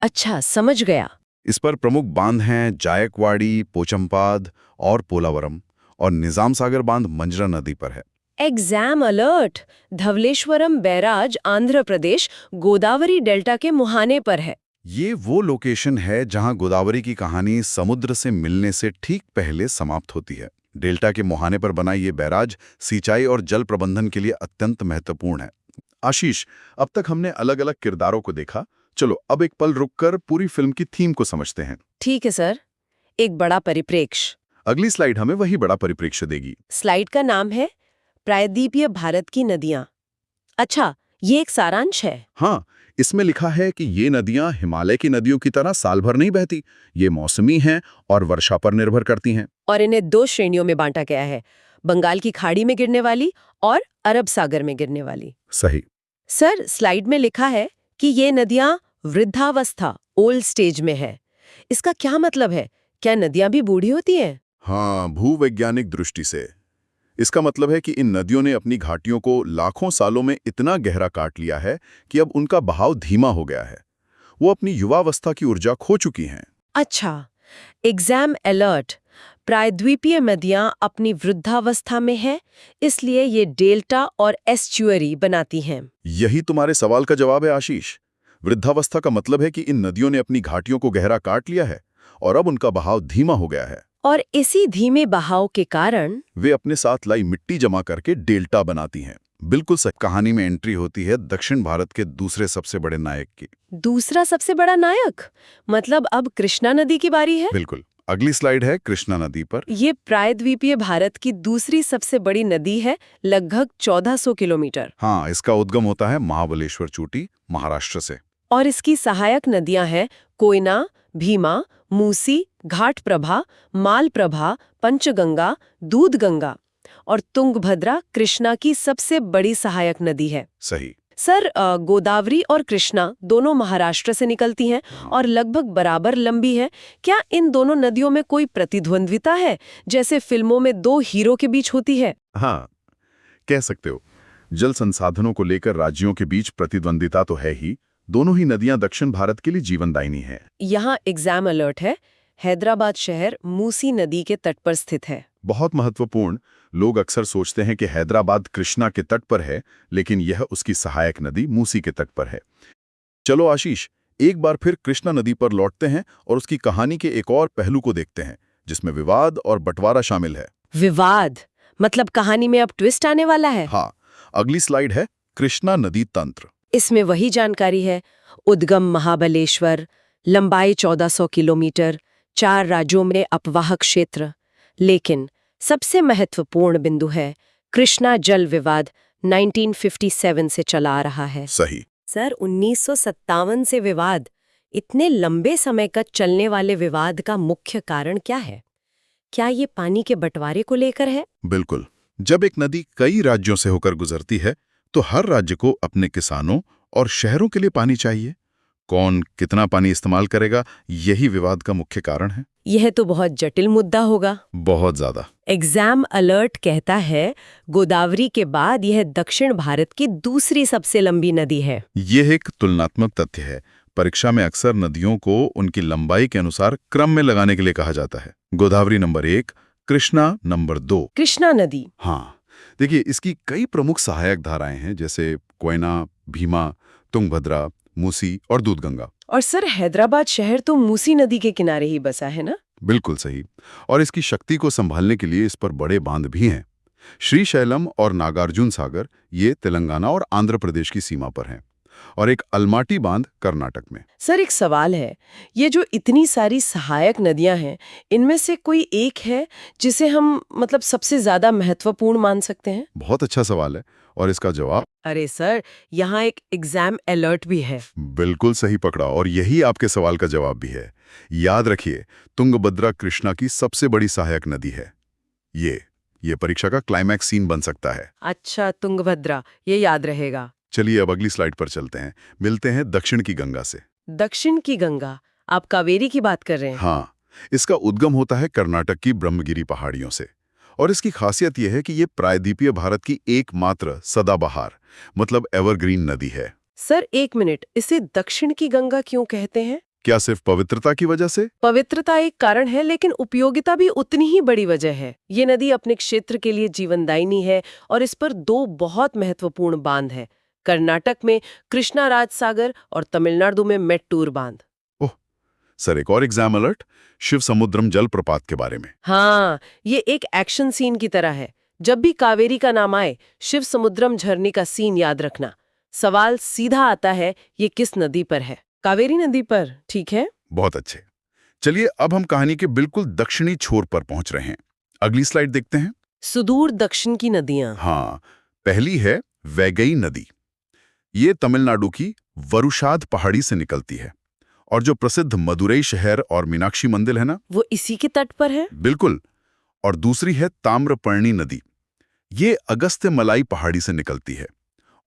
अच्छा, समझ गया। इस पर प्रमुख बांध हैं जायकवाड़ी, पोचमपाद और पोलावरम, और निजाम सागर बांध मंजरा नदी पर है। Exam alert! Dhavaleswaram barrage Andhra Pradesh Godavari delta के मुहाने पर है। ये वो लोकेशन है जहां गोदावरी की कहानी समुद्र से मिलने से ठीक पहले समाप्त होती है। डेल्टा के मुहाने पर बना ये बैराज सिंचाई और जल प्रबंधन के लिए अत्यंत महत्वपूर्ण है। आशीष, अब तक हमने अलग अलग किरदारों को देखा। चलो अब एक पल रुककर पूरी फिल्म की थीम को समझते हैं। ठीक है सर। एक बड़ा परिप्रेक्ष्य। अगली स्लाइड हमें वही बड़ा परिप्रेक्ष्य देगी। स्लाइड का नाम है प्रायद्वीपीय भारत की नदियां। अच्छा, ये एक सारांश है। हाँ, इसमें लिखा है कि ये नदियां हिमालय की नदियों की तरह साल भर नहीं बहती। ये मौसमी हैं और वर्षा पर निर्भर करती हैं। और इन्हें दो श्रेणियों में बांटा गया है, बंगाल की खाड़ी में गिरने वाली और अरब सागर में गिरने वाली। सही। सर, स्लाइड में लिखा है कि ये नदियां वृद्धावस्था, ओल्ड स्टेज में है। इसका क्या मतलब है? क्या नदियां भी बूढ़ी होती हैं? हाँ, भूवैज्ञानिक दृष्टि से इसका मतलब है कि इन नदियों ने अपनी घाटियों को लाखों सालों में इतना गहरा काट लिया है कि अब उनका बहाव धीमा हो गया है। वो अपनी युवावस्था की ऊर्जा खो चुकी हैं। अच्छा, एग्जाम अलर्ट! प्रायद्वीपीय नदियां अपनी वृद्धावस्था में है, इसलिए ये डेल्टा और एस्चुअरी बनाती हैं। यही तुम्हारे सवाल का जवाब है आशीष। वृद्धावस्था का मतलब है कि इन नदियों ने अपनी घाटियों को गहरा काट लिया है और अब उनका बहाव धीमा हो गया है। और इसी धीमे बहाव के कारण वे अपने साथ लाई मिट्टी जमा करके डेल्टा बनाती हैं। बिल्कुल सही। कहानी में एंट्री होती है दक्षिण भारत के दूसरे सबसे बड़े नायक की। दूसरा सबसे बड़ा नायक? मतलब अब कृष्णा नदी की बारी है? बिल्कुल। अगली स्लाइड है कृष्णा नदी पर। ये प्रायद्वीपीय भारत की दूसरी सबसे बड़ी नदी है, लगभग 1400 किलोमीटर। हाँ, इसका उद्गम होता है महाबलेश्वर चोटी, महाराष्ट्र से। और इसकी सहायक नदियां हैं कोयना, भीमा, मूसी, घाटप्रभा, मालप्रभा, पंचगंगा, दूधगंगा और तुंगभद्रा कृष्णा की सबसे बड़ी सहायक नदी है। सही। सर, गोदावरी और कृष्णा दोनों महाराष्ट्र से निकलती हैं और लगभग बराबर लंबी है। क्या इन दोनों नदियों में कोई प्रतिद्वंद्विता है, जैसे फिल्मों में दो हीरो के बीच होती है? हाँ, कह सकते हो। जल संसाधनों को लेकर राज्यों के बीच प्रतिद्वंदिता तो है ही। दोनों ही नदियां दक्षिण भारत के लिए जीवनदायिनी है। यहाँ एग्जाम अलर्ट है। हैदराबाद शहर मूसी नदी के तट पर स्थित है। बहुत महत्वपूर्ण। लोग अक्सर सोचते हैं कि हैदराबाद कृष्णा के तट पर है, लेकिन यह उसकी सहायक नदी मूसी के तट पर है। चलो आशीष, एक बार फिर कृष्णा नदी पर लौटते हैं और उसकी कहानी के एक और पहलू को देखते हैं, जिसमें विवाद और बंटवारा शामिल है। विवाद? मतलब कहानी में अब ट्विस्ट आने वाला है? हाँ, अगली स्लाइड है कृष्णा नदी तंत्र। इसमें वही जानकारी है। उद्गम महाबलेश्वर, लंबाई 1400 किलोमीटर, 4 राज्यों में अपवाहक क्षेत्र। लेकिन सबसे महत्वपूर्ण बिंदु है कृष्णा जल विवाद 1957 से चला आ रहा है। सही। सर, 1957 से विवाद, इतने लंबे समय तक चलने वाले विवाद का मुख्य कारण क्या है? क्या ये पानी के बंटवारे को लेकर है? बिल्कुल। जब एक नदी कई राज्यों से होकर गुजरती है, तो हर राज्य को अपने किसानों और शहरों के लिए पानी चाहिए। कौन कितना पानी इस्तेमाल करेगा, यही विवाद का मुख्य कारण है। यह तो बहुत जटिल मुद्दा होगा। बहुत ज्यादा। एग्जाम अलर्ट कहता है गोदावरी के बाद यह दक्षिण भारत की दूसरी सबसे लंबी नदी है। यह एक तुलनात्मक तथ्य है। परीक्षा में अक्सर नदियों को उनकी लंबाई के अनुसार क्रम में लगाने के लिए कहा जाता है। Godavari number 1, Krishna number 2। कृष्णा नदी, हाँ, देखिए इसकी कई प्रमुख सहायक धाराएं हैं, जैसे कोयना, भीमा, तुंगभद्रा, मूसी और दूधगंगा। और सर, हैदराबाद शहर तो मूसी नदी के किनारे ही बसा है ना? बिल्कुल सही। और इसकी शक्ति को संभालने के लिए इस पर बड़े बांध भी हैं। श्रीशैलम और नागार्जुन सागर ये तेलंगाना और आंध्र प्रदेश की सीमा पर हैं, और एक अलमाटी बांध कर्नाटक में। सर, एक सवाल है, ये जो इतनी सारी सहायक नदियां हैं, इनमें से कोई एक है जिसे हम सबसे ज्यादा महत्वपूर्ण मान सकते हैं? बहुत अच्छा सवाल है, और इसका जवाब अरे सर, यहाँ एक एग्जाम अलर्ट भी है। बिल्कुल सही पकड़ा, और यही आपके सवाल का जवाब भी है। याद रखिए, तुंगभद्रा कृष्णा की सबसे बड़ी सहायक नदी है। ये परीक्षा का क्लाइमैक्स सीन बन सकता है। अच्छा, तुंगभद्रा, ये याद रहेगा। चलिए अब अगली स्लाइड पर चलते हैं। मिलते हैं दक्षिण की गंगा से। दक्षिण की गंगा, आप कावेरी की बात कर रहे हैं? हाँ, इसका उद्गम होता है कर्नाटक की ब्रह्मगिरी पहाड़ियों से, और इसकी खासियत यह है कि ये प्रायद्वीपीय भारत की एकमात्र सदाबहार मतलब एवरग्रीन नदी है। सर एक मिनट, इसे दक्षिण की गंगा क्यों कहते हैं? क्या सिर्फ पवित्रता की वजह से? पवित्रता एक कारण है, लेकिन उपयोगिता भी उतनी ही बड़ी वजह है। ये नदी अपने क्षेत्र के लिए जीवनदायिनी है और इस पर 2 बहुत महत्वपूर्ण बांध है। कर्नाटक में कृष्णा राज सागर और तमिलनाडु में मेट्टूर बांध। ओह सर, एक और एग्जाम अलर्ट, शिव समुद्रम जलप्रपात के बारे में। हाँ, ये एक एक्शन सीन की तरह है। जब भी कावेरी का नाम आए, शिव समुद्रम झरने का सीन याद रखना। सवाल सीधा आता है, ये किस नदी पर है? कावेरी नदी पर, ठीक है? बहुत अच्छे। चलिए अब हम कहानी के बिल्कुल दक्षिणी छोर पर पहुंच रहे हैं। अगली स्लाइड देखते हैं। सुदूर दक्षिण की नदियां। हाँ, पहली है वैगई नदी। ये तमिलनाडु की वरुशाद पहाड़ी से निकलती है, और जो प्रसिद्ध मदुरई शहर और मीनाक्षी मंदिर है ना, वो इसी के तट पर है? बिल्कुल। और दूसरी है ताम्रपर्णी नदी। ये अगस्त्य मलाई पहाड़ी से निकलती है,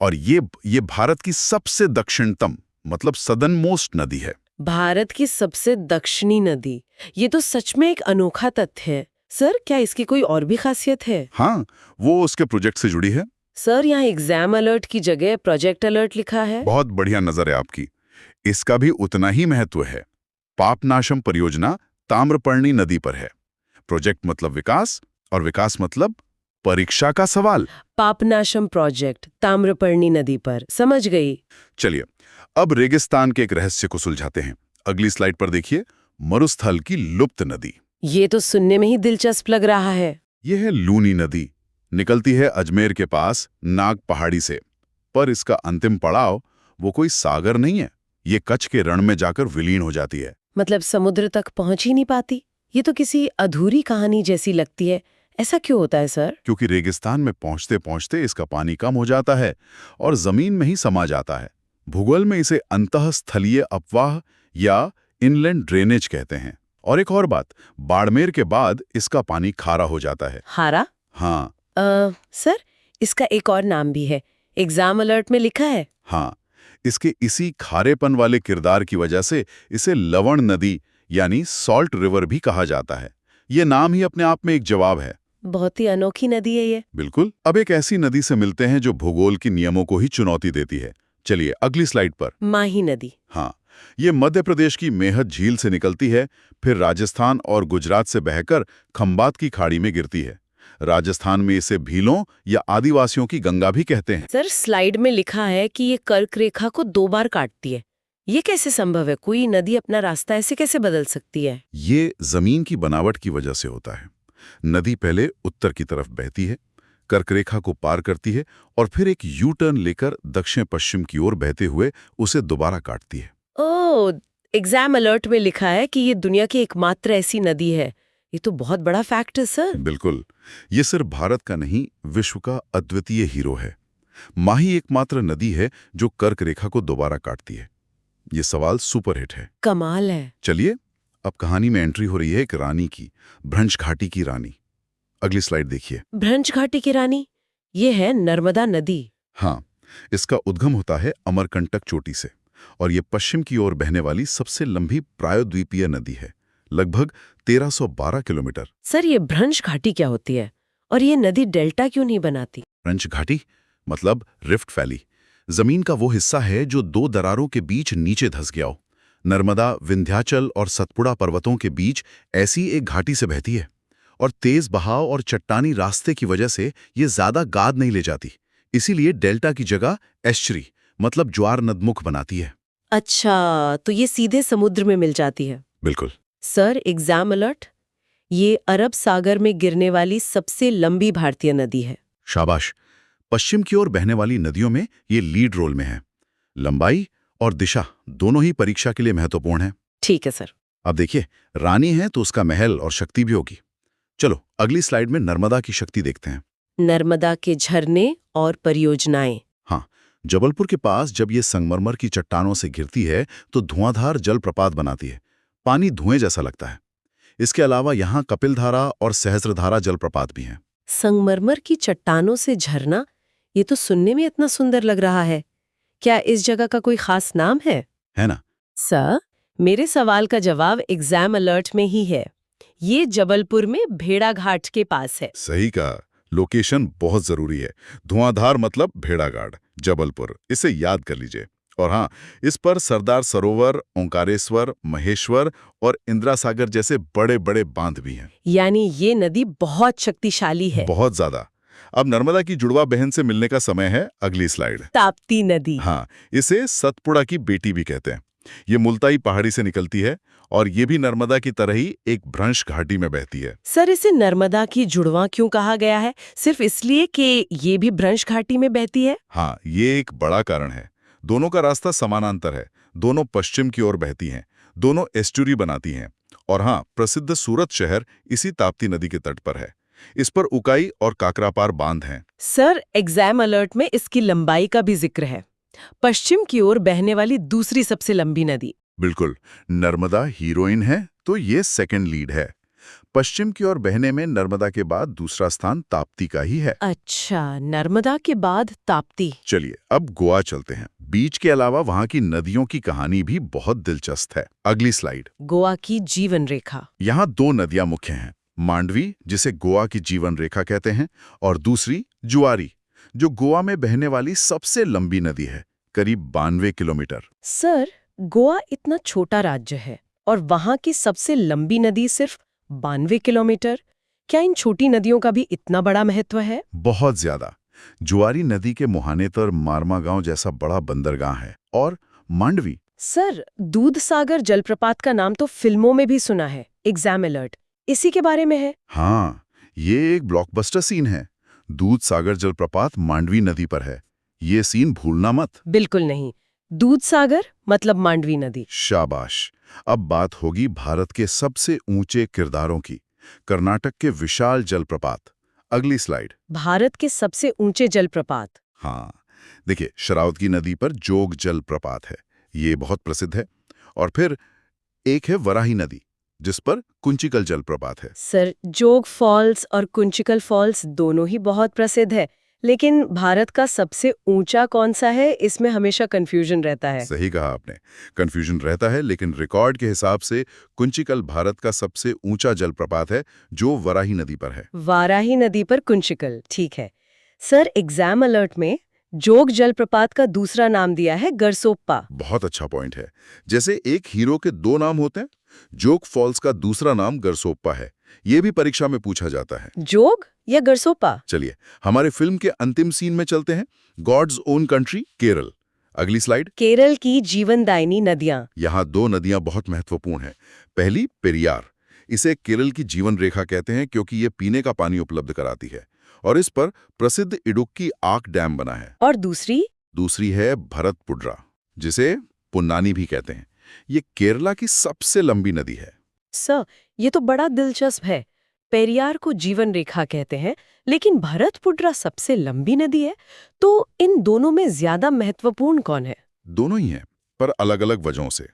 और ये भारत की सबसे दक्षिणतम मतलब सदर्न मोस्ट नदी है। भारत की सबसे दक्षिणी नदी, ये तो सच में एक अनोखा तथ्य है। सर, क्या इसकी कोई और भी खासियत है? हाँ, वो उसके प्रोजेक्ट से जुड़ी है। सर, यहाँ एग्जाम अलर्ट की जगह प्रोजेक्ट अलर्ट लिखा है। बहुत बढ़िया नजर है आपकी। इसका भी उतना ही महत्व है। पापनाशम परियोजना ताम्रपर्णी नदी पर है। प्रोजेक्ट मतलब विकास, और विकास मतलब परीक्षा का सवाल। पापनाशम प्रोजेक्ट ताम्रपर्णी नदी पर, समझ गई। चलिए अब रेगिस्तान के एक रहस्य को सुलझाते हैं। अगली स्लाइड पर देखिए, मरुस्थल की लुप्त नदी। ये तो सुनने में ही दिलचस्प लग रहा है। यह है लूनी नदी। निकलती है अजमेर के पास नाग पहाड़ी से, पर इसका अंतिम पड़ाव वो कोई सागर नहीं है। ये कच्छ के रण में जाकर विलीन हो जाती है। मतलब समुद्र तक पहुंच ही नहीं पाती? ये तो किसी अधूरी कहानी जैसी लगती है। ऐसा क्यों होता है सर? क्योंकि रेगिस्तान में पहुंचते पहुंचते इसका पानी कम हो जाता है और जमीन में ही समा जाता है। भूगोल में इसे अंतःस्थलीय अपवाह या इनलैंड ड्रेनेज कहते हैं। और एक और बात, बाड़मेर के बाद इसका पानी खारा हो जाता है। खारा? हाँ। सर, इसका एक और नाम भी है, एग्जाम अलर्ट में लिखा है। हाँ, इसके इसी खारेपन वाले किरदार की वजह से इसे लवण नदी यानी सॉल्ट रिवर भी कहा जाता है। ये नाम ही अपने आप में एक जवाब है। बहुत ही अनोखी नदी है ये। बिल्कुल। अब एक ऐसी नदी से मिलते हैं जो भूगोल के नियमों को ही चुनौती देती है। चलिए अगली स्लाइड पर। माही नदी। हाँ, ये मध्य प्रदेश की मेहत झील से निकलती है, फिर राजस्थान और गुजरात से बहकर खंबात की खाड़ी में गिरती है। राजस्थान में इसे भीलों या आदिवासियों की गंगा भी कहते हैं। सर, स्लाइड में लिखा है कि ये कर्क रेखा को 2 बार काटती है। ये कैसे संभव है? कोई नदी अपना रास्ता ऐसे कैसे बदल सकती है? ये जमीन की बनावट की वजह से होता है। नदी पहले उत्तर की तरफ बहती है, कर्क रेखा को पार करती है, और फिर एक यू टर्न लेकर दक्षिण पश्चिम की ओर बहते हुए उसे दोबारा काटती है। ओह, एग्जाम अलर्ट में लिखा है कि ये दुनिया की एकमात्र ऐसी नदी है। ये तो बहुत बड़ा फैक्ट है सर। बिल्कुल। ये सिर्फ भारत का नहीं, विश्व का अद्वितीय हीरो है। माही एकमात्र नदी है जो कर्क रेखा को दोबारा काटती है। ये सवाल सुपरहिट है। कमाल है। चलिए अब कहानी में एंट्री हो रही है एक रानी की, भ्रंश घाटी की रानी। अगली स्लाइड देखिए। भ्रंश घाटी की रानी, ये है नर्मदा नदी। हाँ, इसका उद्गम होता है अमरकंटक चोटी से, और ये पश्चिम की ओर बहने वाली सबसे लंबी प्रायद्वीपीय नदी है, लगभग 1312 किलोमीटर। सर, ये भ्रंश घाटी क्या होती है और ये नदी डेल्टा क्यों नहीं बनाती? भ्रंश घाटी मतलब रिफ्ट वैली। जमीन का वो हिस्सा है जो 2 दरारों के बीच नीचे धंस गया हो। नर्मदा विंध्याचल और सतपुड़ा पर्वतों के बीच ऐसी एक घाटी से बहती है, और तेज बहाव और चट्टानी रास्ते की वजह से ये ज्यादा गाद नहीं ले जाती। इसीलिए डेल्टा की जगह एस्चुरी मतलब ज्वार नदमुख बनाती है। अच्छा, तो ये सीधे समुद्र में मिल जाती है। बिल्कुल। सर, एग्जाम अलर्ट, ये अरब सागर में गिरने वाली सबसे लंबी भारतीय नदी है। शाबाश। पश्चिम की ओर बहने वाली नदियों में ये लीड रोल में है। लंबाई और दिशा दोनों ही परीक्षा के लिए महत्वपूर्ण है। ठीक है सर। अब देखिए, रानी है तो उसका महल और शक्ति भी होगी। चलो अगली स्लाइड में नर्मदा की शक्ति देखते हैं। नर्मदा के झरने और परियोजनाएं। हाँ, जबलपुर के पास जब ये संगमरमर की चट्टानों से घिरती है तो धुआंधार जलप्रपात बनाती है। पानी धुएं जैसा लगता है। इसके अलावा यहाँ कपिलधारा और सहस्रधारा जलप्रपात भी हैं। संगमरमर की चट्टानों से झरना, ये तो सुनने में इतना सुंदर लग रहा है। क्या इस जगह का कोई खास नाम है है ना? सर, मेरे सवाल का जवाब एग्जाम अलर्ट में ही है। ये जबलपुर में भेड़ाघाट के पास है। सही कहा, लोकेशन बहुत जरूरी है। धुआंधार मतलब भेड़ाघाट, जबलपुर, इसे याद कर लीजिए। और हाँ, इस पर सरदार सरोवर, ओंकारेश्वर, महेश्वर और इंदिरा सागर जैसे बड़े बड़े बांध भी हैं। यानी ये नदी बहुत शक्तिशाली है। बहुत ज्यादा। अब नर्मदा की जुड़वा बहन से मिलने का समय है। अगली स्लाइड। ताप्ती नदी। हाँ, इसे सतपुड़ा की बेटी भी कहते हैं। ये मुल्ताई पहाड़ी से निकलती है और ये भी नर्मदा की तरह ही एक भ्रंश घाटी में बहती है। सर, इसे नर्मदा की जुड़वा क्यों कहा गया है? सिर्फ इसलिए कि ये भी भ्रंश घाटी में बहती है? हाँ, ये एक बड़ा कारण है। दोनों का रास्ता समानांतर है, दोनों पश्चिम की ओर बहती हैं, दोनों एस्चुरी बनाती हैं। और हाँ, प्रसिद्ध सूरत शहर इसी ताप्ती नदी के तट पर है। इस पर उकाई और काकरापार बांध हैं। सर, एग्जाम अलर्ट में इसकी लंबाई का भी जिक्र है। पश्चिम की ओर बहने वाली दूसरी सबसे लंबी नदी। बिल्कुल, नर्मदा हीरोइन है तो ये सेकंड लीड है। पश्चिम की ओर बहने में नर्मदा के बाद दूसरा स्थान ताप्ती का ही है। अच्छा, नर्मदा के बाद ताप्ती। चलिए अब गोवा चलते हैं। बीच के अलावा वहाँ की नदियों की कहानी भी बहुत दिलचस्प है। अगली स्लाइड। गोवा की जीवन रेखा। यहाँ दो नदियां मुख्य हैं, मांडवी, जिसे गोवा की जीवन रेखा कहते हैं, और दूसरी जुआरी, जो गोवा में बहने वाली सबसे लंबी नदी है, करीब 92 किलोमीटर। सर, गोवा इतना छोटा राज्य है और वहां की सबसे लंबी नदी सिर्फ 92 किलोमीटर। क्या इन छोटी नदियों का भी इतना बड़ा महत्व है? बहुत ज्यादा। जुआरी नदी के मुहाने पर मारमा गांव जैसा बड़ा बंदरगाह है। और मांडवी। सर, दूध सागर जलप्रपात का नाम तो फिल्मों में भी सुना है। एग्जाम अलर्ट इसी के बारे में है? हाँ, ये एक ब्लॉकबस्टर सीन है। दूध सागर जलप्रपात मांडवी नदी पर है। ये सीन भूलना मत। बिल्कुल नहीं। दूध सागर मतलब मांडवी नदी। शाबाश। अब बात होगी भारत के सबसे ऊंचे किरदारों की, कर्नाटक के विशाल जलप्रपात। अगली स्लाइड। भारत के सबसे ऊंचे जलप्रपात। हाँ, देखिए, शरावती नदी पर जोग जलप्रपात है, ये बहुत प्रसिद्ध है। और फिर एक है वराही नदी, जिस पर कुंचिकल जलप्रपात है। सर, जोग फॉल्स और कुंचिकल फॉल्स दोनों ही बहुत प्रसिद्ध है, लेकिन भारत का सबसे ऊंचा कौन सा है, इसमें हमेशा कंफ्यूजन रहता है। सही कहा आपने, कंफ्यूजन रहता है, लेकिन रिकॉर्ड के हिसाब से कुंचिकल भारत का सबसे ऊंचा जलप्रपात है, जो वराही नदी पर है। वाराही नदी पर कुंचिकल, ठीक है। सर, एग्जाम अलर्ट में जोग जलप्रपात का दूसरा नाम दिया है गरसोप्पा। बहुत अच्छा पॉइंट है। जैसे एक हीरो के दो नाम होते हैं, जोग फॉल्स का दूसरा नाम गरसोप्पा है। ये भी परीक्षा में पूछा जाता है। जोग या गरसोप्पा? चलिए हमारे फिल्म के अंतिम सीन में चलते हैं, गॉड्स ओन कंट्री, केरल। अगली स्लाइड। केरल की जीवनदायिनी नदियां। यहाँ दो नदियां बहुत महत्वपूर्ण हैं। पहली पेरियार, इसे केरल की जीवन रेखा कहते हैं क्योंकि ये पीने का पानी उपलब्ध कराती है और इस पर प्रसिद्ध इडुक्की आक डैम बना है। और दूसरी है भरतपुड्रा, जिसे पुन्नानी भी कहते हैं। ये केरला की सबसे लंबी नदी है। सर, ये तो बड़ा दिलचस्प है। पेरियार को जीवन रेखा कहते हैं, लेकिन भरतपुड्रा सबसे लंबी नदी है। तो इन दोनों में ज्यादा महत्वपूर्ण कौन है? दोनों ही हैं, पर अलग अलग वजहों से।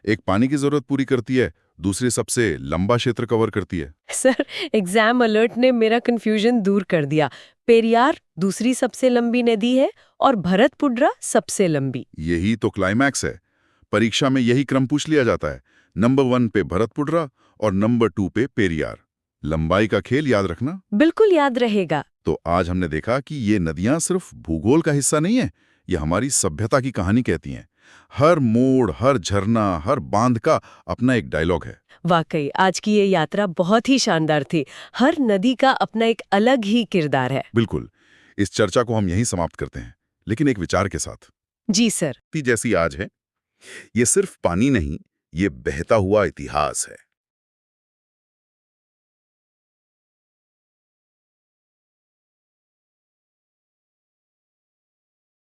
एक पानी की जरूरत पूरी करती है, दूसरी सबसे लंबा क्षेत्र कवर करती है। सर, एग्जाम अलर्ट ने मेरा कंफ्यूजन दूर कर दिया। पेरियार दूसरी सबसे लंबी नदी है और भरतपुड्रा सबसे लंबी। यही तो क्लाइमैक्स है। परीक्षा में यही क्रम पूछ लिया जाता है, नंबर 1 पे भरतपुड्रा और नंबर 2 पे पेरियार। लंबाई का खेल याद रखना। बिल्कुल याद रहेगा। तो आज हमने देखा कि ये नदियां सिर्फ भूगोल का हिस्सा नहीं है, ये हमारी सभ्यता की कहानी कहती हैं। हर मोड़, हर झरना, हर बांध का अपना एक डायलॉग है। वाकई आज की ये यात्रा बहुत ही शानदार थी। हर नदी का अपना एक अलग ही किरदार है। बिल्कुल। इस चर्चा को हम यहीं समाप्त करते हैं, लेकिन एक विचार के साथ। जी सर। जैसी आज है, ये सिर्फ पानी नहीं, ये बहता हुआ इतिहास है।